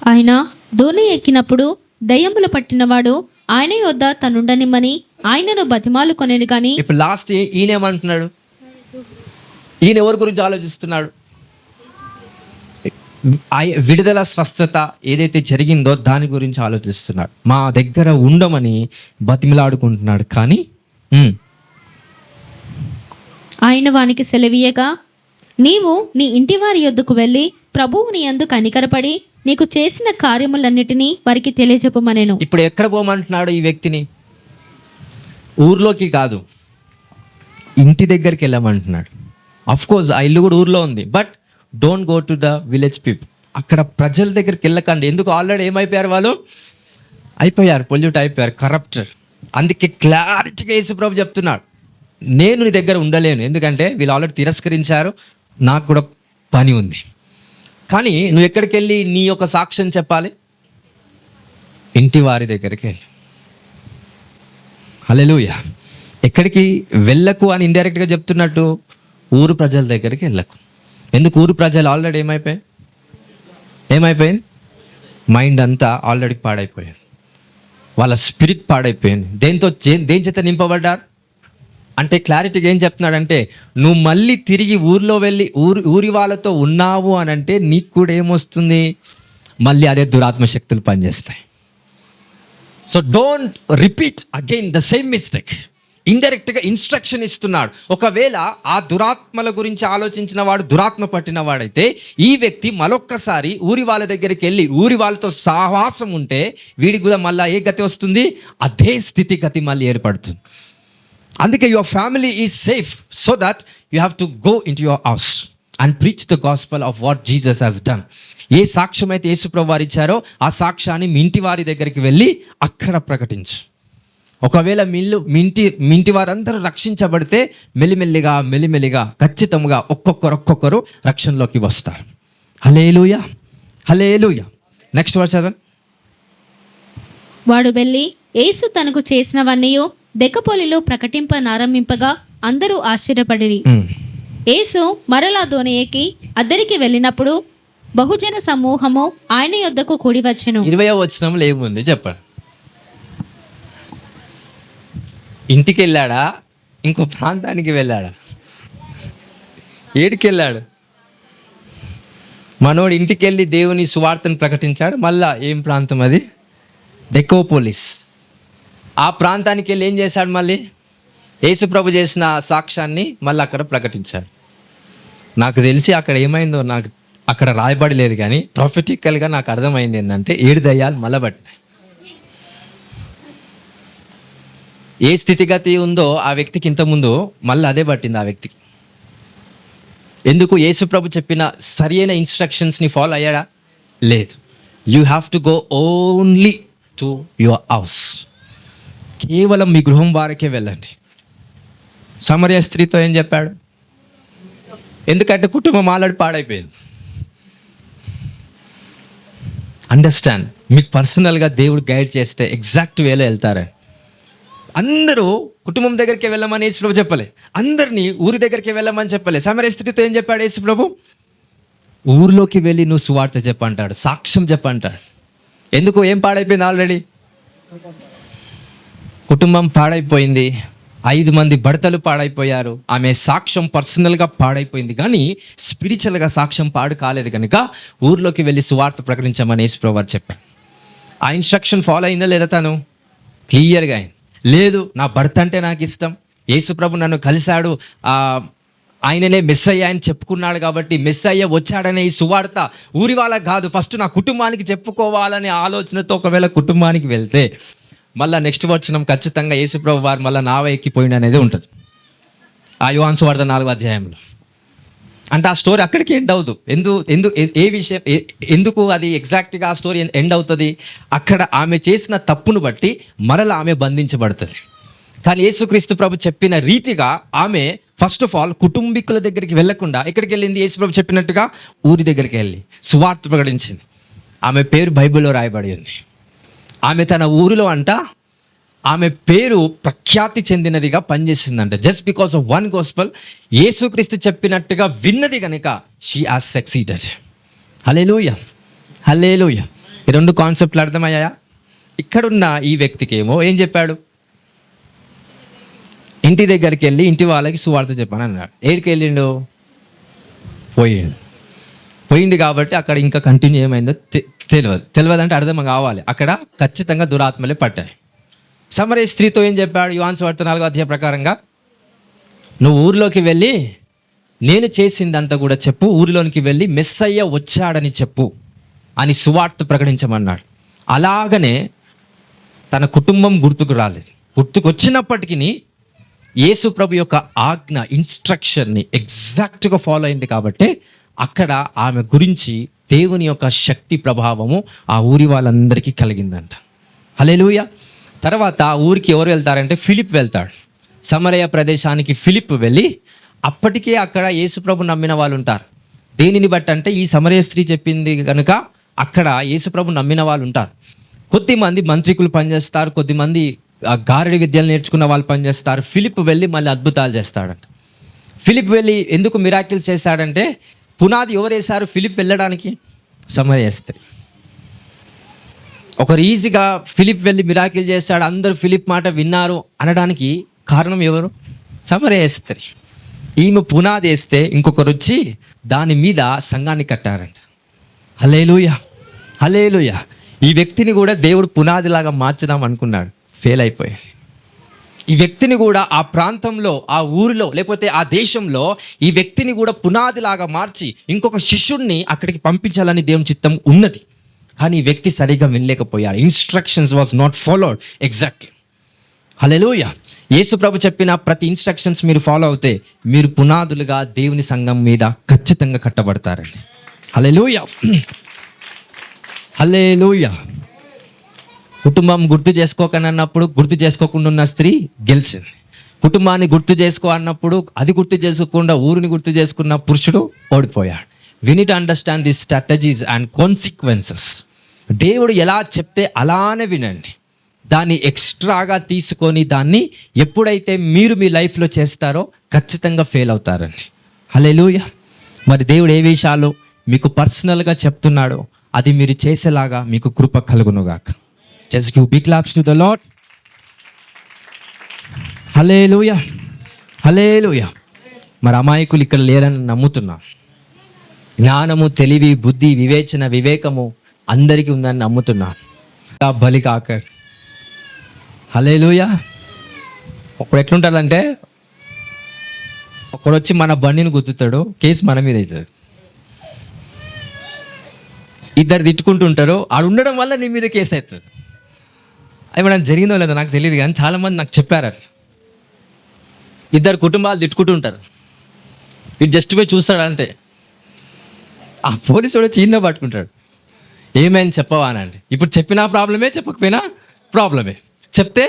ఆయన దోణి ఎక్కినప్పుడు దయ్యములు పట్టినవాడు ఆయన యొద్ద తనుండనిమ్మని ఆయనను బతిమాలు కొనేది. కానీ ఇప్పుడు లాస్ట్ ఈయనేమంటున్నాడు? ఈయన ఎవరి గురించి ఆలోచిస్తున్నాడు? విడుదల, స్వస్థత ఏదైతే జరిగిందో దాని గురించి ఆలోచిస్తున్నాడు. మా దగ్గర ఉండమని బతిమిలాడుకుంటున్నాడు. కానీ ఆయన వానికి సెలవీయగా, నీవు నీ ఇంటి వారి యొద్దకు వెళ్ళి ప్రభువు నీ యందు కనికరపడి నీకు చేసిన కార్యములన్నిటినీ వారికి తెలియజెప్పమనెను. ఇప్పుడు ఎక్కడ పోమంటున్నాడు ఈ వ్యక్తిని? ఊర్లోకి కాదు, ఇంటి దగ్గరికి వెళ్ళమంటున్నాడు. అఫ్ కోర్స్ ఆ ఇల్లు కూడా ఊర్లో ఉంది, but don't go to the village people. అక్కడ ప్రజల దగ్గరికి వెళ్ళకండి. ఎందుకు? ఆల్రెడీ ఏమైపోయారు వాళ్ళు? పొల్యూట్ అయిపోయారు, కరప్టెడ్. అందుకే క్లారిటీగా యేసుప్రభు చెప్తున్నాడు, నేను నీ దగ్గర ఉండలేను, ఎందుకంటే వీళ్ళు ఆల్రెడీ తిరస్కరించారు, నాకు కూడా పని ఉంది. కానీ నువ్వు ఎక్కడికి వెళ్ళి నీ యొక్క సాక్ష్యం చెప్పాలి? ఇంటి వారి దగ్గరికి వెళ్ళి. హల్లెలూయా. ఎక్కడికి వెళ్ళకు అని ఇండైరెక్ట్గా చెప్తున్నట్టు, ఊరు ప్రజల దగ్గరికి వెళ్ళకు. ఎందుకు? ఊరు ప్రజలు ఆల్రెడీ ఏమైపోయింది? మైండ్ అంతా ఆల్రెడీ పాడైపోయింది, వాళ్ళ స్పిరిట్ పాడైపోయింది. దేని చేత నింపబడ్డారు అంటే క్లారిటీగా ఏం చెప్తున్నాడంటే, నువ్వు మళ్ళీ తిరిగి ఊర్లో వెళ్ళి ఊరి వాళ్ళతో ఉన్నావు అని అంటే నీకు కూడా ఏమొస్తుంది? మళ్ళీ అదే దురాత్మ శక్తులు పనిచేస్తాయి. So don't repeat again the same mistake. ఇండైరెక్ట్గా ఇన్స్ట్రక్షన్ ఇస్తున్నాడు. ఒకవేళ ఆ దురాత్మల గురించి ఆలోచించిన వాడు దురాత్మ పట్టిన వాడైతే, ఈ వ్యక్తి మరొక్కసారి ఊరి వాళ్ళ దగ్గరికి వెళ్ళి ఊరి వాళ్ళతో సహవాసం ఉంటే వీడికి కూడా మళ్ళీ ఏ గతి వస్తుంది? అదే స్థితిగతి మళ్ళీ ఏర్పడుతుంది. అందుకే your family is safe, so that you have to go in to your house and preach the gospel of what Jesus has done. ఏ సాక్ష్యం అయితే యేసుప్రభు వారు ఇచ్చారో ఆ సాక్ష్యాన్ని మీ ఇంటి వారి దగ్గరికి వెళ్ళి అక్కడ ప్రకటించు. ఒకవేళ మీ ఇంటి వారందరూ రక్షించబడితే మెల్లిమెల్లిగా ఖచ్చితంగా ఒక్కొక్కరు రక్షణలోకి వస్తారు. హల్లెలూయా, హల్లెలూయా. నెక్స్ట్ వర్స్ చదవండి. వాడు వెళ్ళి యేసు తనకు చేసినవన్నీ దెక్కపోలిలో ప్రకటింపనారంభింపగా అందరూ ఆశ్చర్యపడిరి. యేసు మరలా దోణి ఎక్కి అద్దరికి వెళ్ళినప్పుడు బహుజన సమూహము ఆయన యొద్దకు కూడి వచ్చెను. 20వ వచనంలో ఏముంది చెప్పండి. ఇంటికి వెళ్ళాడా, ఇంకో ప్రాంతానికి వెళ్ళాడా? ఏడికి వెళ్ళాడు? మనోడు ఇంటికి వెళ్ళి దేవుని సువార్తను ప్రకటించాడు. మళ్ళా ఏం ప్రాంతం అది? డెకోపోలిస్. ఆ ప్రాంతానికి వెళ్ళి ఏం చేశాడు? మళ్ళీ యేసు ప్రభు చేసిన సాక్ష్యాన్ని మళ్ళీ అక్కడ ప్రకటించాడు. నాకు తెలిసి అక్కడ ఏమైందో నాకు అక్కడ రాయబడి లేదు, కానీ ప్రాఫిటికల్గా నాకు అర్థమైంది ఏంటంటే 7 దయ్యాలు మలబట్టినాయి. ఏ స్థితిగతి ఉందో ఆ వ్యక్తికి ఇంతకుముందు మళ్ళీ అదే పట్టింది ఆ వ్యక్తికి. ఎందుకు? యేసు ప్రభు చెప్పిన సరి అయిన ఇన్స్ట్రక్షన్స్ని ఫాలో అయ్యాడా? లేదు. You have to go only to your house. కేవలం మీ గృహం వారికే వెళ్ళండి. సమరయ స్త్రీతో ఏం చెప్పాడు? ఎందుకంటే కుటుంబం ఆల్రెడీ పాడైపోయింది. అండర్స్టాండ్, మీకు పర్సనల్గా దేవుడు గైడ్ చేస్తే ఎగ్జాక్ట్ వేలో వెళ్తారని. అందరూ కుటుంబం దగ్గరికి వెళ్ళమని యేసుప్రభు చెప్పలే, అందరినీ ఊరి దగ్గరికి వెళ్ళమని చెప్పలే. సమరయ స్త్రీతో ఏం చెప్పాడు యేసుప్రభు? ఊరిలోకి వెళ్ళి నువ్వు సువార్త చెప్పంటాడు, సాక్ష్యం చెప్పంటాడు. ఎందుకు? ఏం పాడైపోయింది? ఆల్రెడీ కుటుంబం పాడైపోయింది, 5 మంది భర్తలు పాడైపోయారు, ఆమె సాక్ష్యం పర్సనల్గా పాడైపోయింది, కానీ స్పిరిచువల్గా సాక్ష్యం పాడు కాలేదు. కనుక ఊర్లోకి వెళ్ళి సువార్త ప్రకటించమని యేసుప్రభు వారు చెప్పారు. ఆ ఇన్స్ట్రక్షన్ ఫాలో అయిందా లేదా? తను క్లియర్గా అయింది. లేదు, నా భర్త అంటే నాకు ఇష్టం, యేసుప్రభు నన్ను కలిశాడు, ఆయననే మెస్సయ్య అని చెప్పుకున్నాడు, కాబట్టి మెస్సయ్య వచ్చాడనే ఈ సువార్త ఊరి వాళ్ళకి కాదు, ఫస్ట్ నా కుటుంబానికి చెప్పుకోవాలనే ఆలోచనతో ఒకవేళ కుటుంబానికి వెళ్తే మళ్ళీ నెక్స్ట్ వచనం ఖచ్చితంగా యేసుప్రభు వారు మళ్ళీ నావ ఎక్కిపోయింది అనేది ఉంటుంది ఆ యోహాను సువార్త 4వ అధ్యాయంలో. అంటే ఆ స్టోరీ అక్కడికి ఎండ్ అవుతుంది. ఏ విషయం ఎందుకు అది ఎగ్జాక్ట్గా ఆ స్టోరీ ఎండ్ అవుతుంది? అక్కడ ఆమె చేసిన తప్పును బట్టి మరలా ఆమె బంధించబడుతుంది. కానీ యేసుక్రీస్తు ప్రభు చెప్పిన రీతిగా ఆమె ఫస్ట్ ఆఫ్ ఆల్ కుటుంబీకుల దగ్గరికి వెళ్ళకుండా ఎక్కడికి వెళ్ళింది? యేసు ప్రభు చెప్పినట్టుగా ఊరి దగ్గరికి వెళ్ళి సువార్త ప్రకటించింది. ఆమె పేరు బైబిల్లో రాయబడి ఉంది. ఆమె తన ఊరిలో ఆమె పేరు ప్రఖ్యాతి చెందినదిగా పనిచేసిందంట. Just because of one gospel, యేసుక్రీస్తు చెప్పినట్టుగా విన్నది కనుక she has succeeded. Hallelujah, hallelujah. ఈ 2 కాన్సెప్ట్లు అర్థమయ్యాయా? ఇక్కడున్న ఈ వ్యక్తికి ఏమో ఏం చెప్పాడు? ఇంటి దగ్గరికి వెళ్ళి ఇంటి వాళ్ళకి సువార్త చెప్పాను అన్నాడు. ఏడికి వెళ్ళిండు? పోయింది కాబట్టి అక్కడ ఇంకా కంటిన్యూ ఏమైందో తెలియదు అంటే అర్థం కావాలి. అక్కడ ఖచ్చితంగా దురాత్మలే పట్టాయి. సమరయ స్త్రీతో ఏం చెప్పాడు? యోహాను సువార్త 4వ అధ్యాయం ప్రకారంగా, నువ్వు ఊరిలోకి వెళ్ళి నేను చేసిందంతా కూడా చెప్పు, ఊరిలోనికి వెళ్ళి మెస్సయ్య వచ్చాడని చెప్పు అని సువార్త ప్రకటించమన్నాడు. అలాగనే తన కుటుంబం గుర్తుకు రాలేదు. గుర్తుకొచ్చినప్పటికీ యేసు ప్రభు యొక్క ఆజ్ఞ, ఇన్స్ట్రక్షన్ని ఎగ్జాక్ట్గా ఫాలో అయింది కాబట్టి అక్కడ ఆమె గురించి దేవుని యొక్క శక్తి ప్రభావము ఆ ఊరి వాళ్ళందరికీ కలిగిందంట. హల్లెలూయా. తర్వాత ఆ ఊరికి ఎవరు వెళ్తారంటే ఫిలిప్ వెళ్తాడు. సమరయ ప్రదేశానికి ఫిలిప్ వెళ్ళి, అప్పటికే అక్కడ యేసుప్రభు నమ్మిన వాళ్ళు ఉంటారు. దేనిని బట్టి అంటే ఈ సమరయ స్త్రీ చెప్పింది కనుక అక్కడ యేసుప్రభు నమ్మిన వాళ్ళు ఉంటారు. కొద్దిమంది మంత్రికులు పనిచేస్తారు, కొద్దిమంది గారడి విద్యలు నేర్చుకున్న వాళ్ళు పనిచేస్తారు. ఫిలిప్ వెళ్ళి మళ్ళీ అద్భుతాలు చేస్తాడంట. ఫిలిప్ వెళ్ళి ఎందుకు మిరాకిల్స్ చేశాడంటే, పునాది ఎవరు వేశారు ఫిలిప్ వెళ్ళడానికి? సమరయ స్త్రీ. ఒకరు ఈజీగా ఫిలిప్ వెళ్ళి మిరాకిల్ చేస్తాడు, అందరూ ఫిలిప్ మాట విన్నారు అనడానికి కారణం ఎవరు? సమరయ స్త్రీ. ఈమె పునాది వేస్తే ఇంకొకరు వచ్చి దాని మీద సంఘాన్ని కట్టారంట. హల్లెలూయా, హల్లెలూయా. ఈ వ్యక్తిని కూడా దేవుడు పునాదిలాగా మార్చుదాం అనుకున్నాడు, ఫెయిల్ అయిపోయాయి. ఈ వ్యక్తిని కూడా ఆ ప్రాంతంలో, ఆ ఊరిలో, లేకపోతే ఆ దేశంలో ఈ వ్యక్తిని కూడా పునాదిలాగా మార్చి ఇంకొక శిష్యుడిని అక్కడికి పంపించాలని దేవుని చిత్తం ఉన్నది. కానీ ఈ వ్యక్తి సరిగా వినలేకపోయాడు. Instructions was not followed exactly. Hallelujah. యేసు ప్రభు చెప్పిన ప్రతి ఇన్స్ట్రక్షన్స్ మీరు ఫాలో అవుతే మీరు పునాదులుగా దేవుని సంఘం మీద ఖచ్చితంగా కట్టబడతారండి. హల్లెలూయా, హల్లెలూయా. కుటుంబం గుర్తు చేసుకోకనన్నప్పుడు గుర్తు చేసుకోకుండా ఉన్న స్త్రీ గెలిచింది. కుటుంబాన్ని గుర్తు చేసుకో అన్నప్పుడు అది గుర్తు చేసుకోకుండా ఊరిని గుర్తు చేసుకున్న పురుషుడు ఓడిపోయాడు. We need to understand the strategies and consequences. దేవుడు ఎలా చెప్తే అలానే వినండి. దాన్ని ఎక్స్ట్రాగా తీసుకొని దాన్ని ఎప్పుడైతే మీరు మీ లైఫ్లో చేస్తారో ఖచ్చితంగా ఫెయిల్ అవుతారండి. హల్లెలూయా. మరి దేవుడు ఏ విషయాలు మీకు పర్సనల్గా చెప్తున్నాడో అది మీరు చేసేలాగా మీకు కృప కలుగునుగాక. Just give big claps to the Lord. Hallelujah, hallelujah. మరి అమాయకులు ఇక్కడ లేరని నమ్ముతున్నా. జ్ఞానము, తెలివి, బుద్ధి, వివేచన, వివేకము అందరికీ ఉందని నమ్ముతున్నా. బలి కాక. హల్లెలూయా. ఒకడు ఎట్లుంటాడంటే ఒకడు వచ్చి మన బండిని గుద్దుతాడు, కేసు మన మీద అవుతుంది. ఇద్దరు తిట్టుకుంటుంటారు, ఆడు ఉండడం వల్ల నీ మీద కేసు అవుతుంది. అవి మనం జరిగిందో లేదో నాకు తెలియదు, కానీ చాలామంది నాకు చెప్పారు అట్లా. ఇద్దరు కుటుంబాలు తిట్టుకుంటుంటారు, ఇది జస్ట్ పోయి చూస్తాడు అంతే. ఆ పోలీసు కూడా చీన్న పట్టుకుంటాడు, ఏమైంది చెప్పవా అనండి. ఇప్పుడు చెప్పినా ప్రాబ్లమే, చెప్పకపోయినా ప్రాబ్లమే. చెప్తే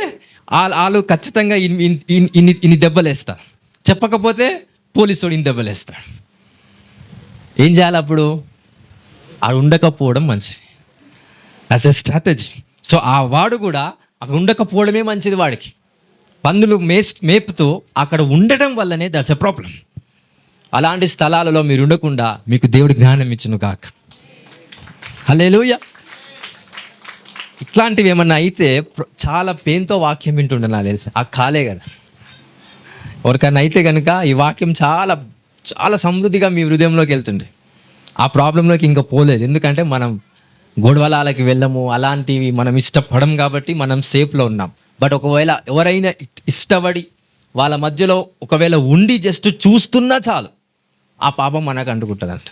వాళ్ళు ఖచ్చితంగా ఇన్ని దెబ్బలు వేస్తారు, చెప్పకపోతే పోలీసు వాడు ఇన్ని దెబ్బలు వేస్తాడు. ఏం చేయాలి అప్పుడు? అది ఉండకపోవడం మంచిది, యాజ్ ఎ స్ట్రాటజీ. సో ఆ వాడు కూడా అక్కడ ఉండకపోవడమే మంచిది. వాడికి పందులు మేపుతూ అక్కడ ఉండడం వల్లనే దట్స్ ఎ ప్రాబ్లం. అలాంటి స్థలాలలో మీరు ఉండకుండా మీకు దేవుడు జ్ఞానం ఇచ్చును కాక. హల్లెలూయా. ఇట్లాంటివి ఏమన్నా అయితే చాలా పెయిన్తో వాక్యం వింటుండే నాకు తెలుసు. ఆ కాలే కదా, ఎవరికన్నా అయితే కనుక ఈ వాక్యం చాలా చాలా సమృద్ధిగా మీ హృదయంలోకి వెళ్తుండే. ఆ ప్రాబ్లంలోకి ఇంకా పోలేదు, ఎందుకంటే మనం గొడవలకి వెళ్ళము, అలాంటివి మనం ఇష్టపడం కాబట్టి మనం సేఫ్లో ఉన్నాం. బట్ ఒకవేళ ఎవరైనా ఇష్టపడి వాళ్ళ మధ్యలో ఒకవేళ ఉండి జస్ట్ చూస్తున్నా చాలు, ఆ పాపం మనకు అంటుకుంటుందంట.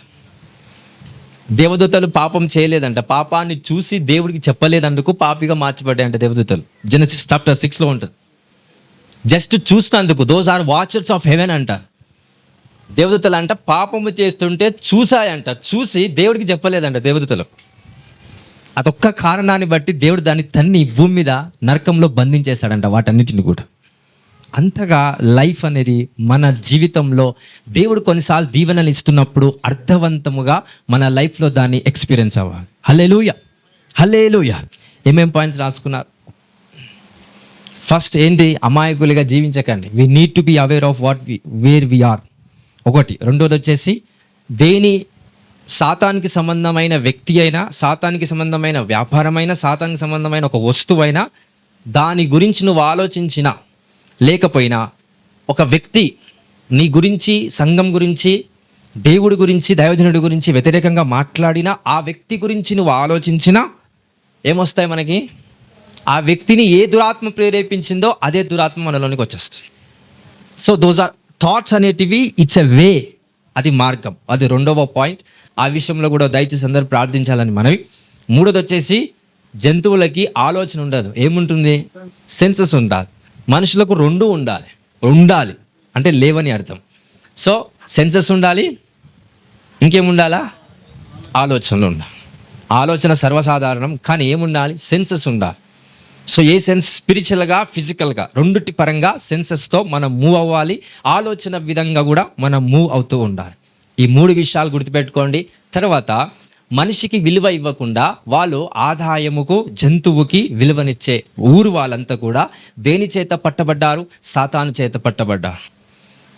దేవదూతలు పాపం చేయలేదంట, పాపాన్ని చూసి దేవుడికి చెప్పలేదందుకు పాపిగా మార్చబడ్డాయంట దేవదూతలు. జెనసిస్ చాప్టర్ 6లో ఉంటుంది. జస్ట్ చూసినందుకు, those are watchers of heaven అంట. దేవదూతలు అంట పాపము చేస్తుంటే చూసాయంట, చూసి దేవుడికి చెప్పలేదంట దేవదూతలు. అదొక్క కారణాన్ని బట్టి దేవుడు దాన్ని తన్ని భూమి మీద నరకంలో బంధించేశాడంట వాటన్నిటిని కూడా. అంతగా లైఫ్ అనేది మన జీవితంలో దేవుడు కొన్నిసార్లు దీవెనలు ఇస్తున్నప్పుడు అర్థవంతముగా మన లైఫ్లో దాన్ని ఎక్స్పీరియన్స్ అవ్వాలి. హల్లెలూయా, హల్లెలూయా. ఏమేం పాయింట్స్ రాసుకున్నారు? ఫస్ట్ ఏంటి? అమాయకులుగా జీవించకండి. We need to be aware of where we are. ఒకటి. రెండోది వచ్చేసి సాతానికి సంబంధమైన వ్యక్తి అయినా, సాతానికి సంబంధమైన వ్యాపారమైనా, సాతానికి సంబంధమైన ఒక వస్తువైనా దాని గురించి నువ్వు ఆలోచించినా లేకపోయినా, ఒక వ్యక్తి నీ గురించి, సంఘం గురించి, దేవుడి గురించి, దైవజనుడి గురించి వ్యతిరేకంగా మాట్లాడినా, ఆ వ్యక్తి గురించి నువ్వు ఆలోచించినా ఏమొస్తాయి మనకి? ఆ వ్యక్తిని ఏ దురాత్మ ప్రేరేపించిందో అదే దురాత్మ మనలోనికి వచ్చేస్తుంది. సో దోస్ ఆర్ థాట్స్ అనేటివి, ఇట్స్ ఎ వే, అది మార్గం. అది రెండవ పాయింట్. ఆ విషయంలో కూడా దయచేసి అందరూ ప్రార్థించాలని మనవి. మూడోది వచ్చేసి జంతువులకి ఆలోచన ఉండదు. ఏముంటుంది? సెన్సెస్ ఉండాలి. మనుషులకు రెండు ఉండాలి అంటే లేవని అర్థం. సో సెన్సెస్ ఉండాలి, ఇంకేముండాలా? ఆలోచనలు ఉండాలి. ఆలోచన సర్వసాధారణం, కానీ ఏముండాలి? సెన్సెస్ ఉండాలి. So a sense? స్పిరిచువల్గా, ఫిజికల్గా, రెండుటి పరంగా సెన్సెస్తో మనం మూవ్ అవ్వాలి. ఆలోచన విధంగా కూడా మనం మూవ్ అవుతూ ఉండాలి. ఈ మూడు విషయాలు గుర్తుపెట్టుకోండి. తర్వాత మనిషికి విలువ ఇవ్వకుండా వాళ్ళు ఆదాయముకు, జంతువుకి విలువనిచ్చే ఊరు వాళ్ళంతా కూడా దేని చేత పట్టబడ్డారు? సాతాను చేత పట్టబడ్డారు.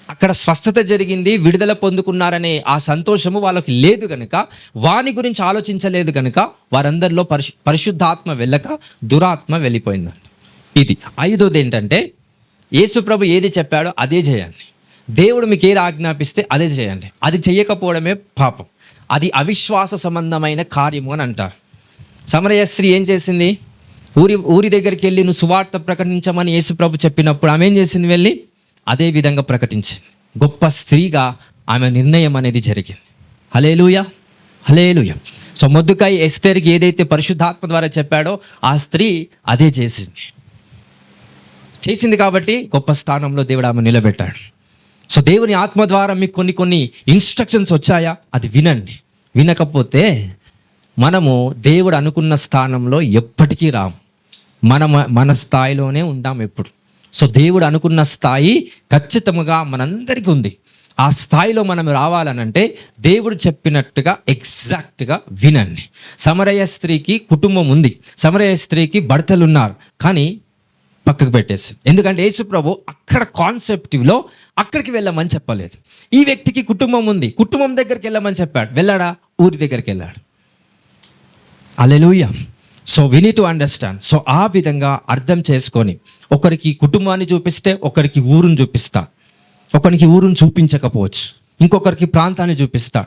అక్కడ స్వస్థత జరిగింది, విడుదల పొందుకున్నారనే ఆ సంతోషము వాళ్ళకి లేదు కనుక, వాని గురించి ఆలోచించలేదు కనుక వారందరిలో పరిశుద్ధాత్మ వెళ్ళక దురాత్మ వెళ్ళిపోయిందంట. ఇది. ఐదోది ఏంటంటే, యేసు ప్రభు ఏది చెప్పాడో అదే చేయండి. దేవుడు మీకు ఏది ఆజ్ఞాపిస్తే అదే చేయండి. అది చెయ్యకపోవడమే పాపం. అది అవిశ్వాస సంబంధమైన కార్యము అని అంటారు. సమరయ స్త్రీ ఏం చేసింది? ఊరి దగ్గరికి వెళ్ళి నువ్వు సువార్త ప్రకటించమని యేసు ప్రభు చెప్పినప్పుడు ఆమె ఏం చేసింది? వెళ్ళి అదే విధంగా ప్రకటించింది. గొప్ప స్త్రీగా ఆమె నిర్ణయం అనేది జరిగింది. హల్లెలూయా, హల్లెలూయా. సో మొర్దెకై ఎస్తేర్కి ఏదైతే పరిశుద్ధాత్మ ద్వారా చెప్పాడో ఆ స్త్రీ అదే చేసింది కాబట్టి గొప్ప స్థానంలో దేవుడు ఆమె నిలబెట్టాడు. సో దేవుని ఆత్మ ద్వారా మీకు కొన్ని ఇన్స్ట్రక్షన్స్ వచ్చాయా? అది వినండి. వినకపోతే మనము దేవుడు అనుకున్న స్థానంలో ఎప్పటికీ రాము. మన స్థాయిలోనే ఉంటాం ఎప్పుడు. సో దేవుడు అనుకున్న స్థాయి ఖచ్చితంగా మనందరికీ ఉంది. ఆ స్థాయిలో మనం రావాలనంటే దేవుడు చెప్పినట్టుగా ఎగ్జాక్ట్గా వినండి. సమరయ స్త్రీకి కుటుంబం ఉంది, సమరయ స్త్రీకి భర్తలు ఉన్నారు, కానీ పక్కకు పెట్టేసి. ఎందుకంటే యేసుప్రభు అక్కడ కాన్సెప్టివ్లో అక్కడికి వెళ్ళమని చెప్పలేదు. ఈ వ్యక్తికి కుటుంబం ఉంది, కుటుంబం దగ్గరికి వెళ్ళమని చెప్పాడు. వెళ్ళాడా? ఊరి దగ్గరికి వెళ్ళాడు. Hallelujah. So we need to understand. So ఆ విధంగా అర్థం చేసుకొని, ఒకరికి కుటుంబాన్ని చూపిస్తే ఒకరికి ఊరుని చూపిస్తా, ఒకరికి ఊరుని చూపించకపోవచ్చు, ఇంకొకరికి ప్రాంతాన్ని చూపిస్తా.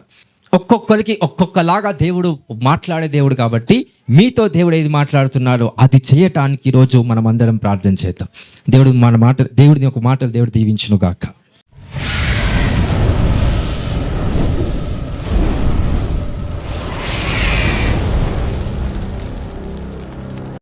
ఒక్కొక్కరికి ఒక్కొక్కలాగా దేవుడు మాట్లాడే దేవుడు కాబట్టి మీతో దేవుడు ఏది మాట్లాడుతున్నాడో అది చేయటానికి ఈరోజు మనం అందరం ప్రార్థన చేద్దాం. దేవుడిని ఒక మాటలు దేవుడు దీవించును గాక.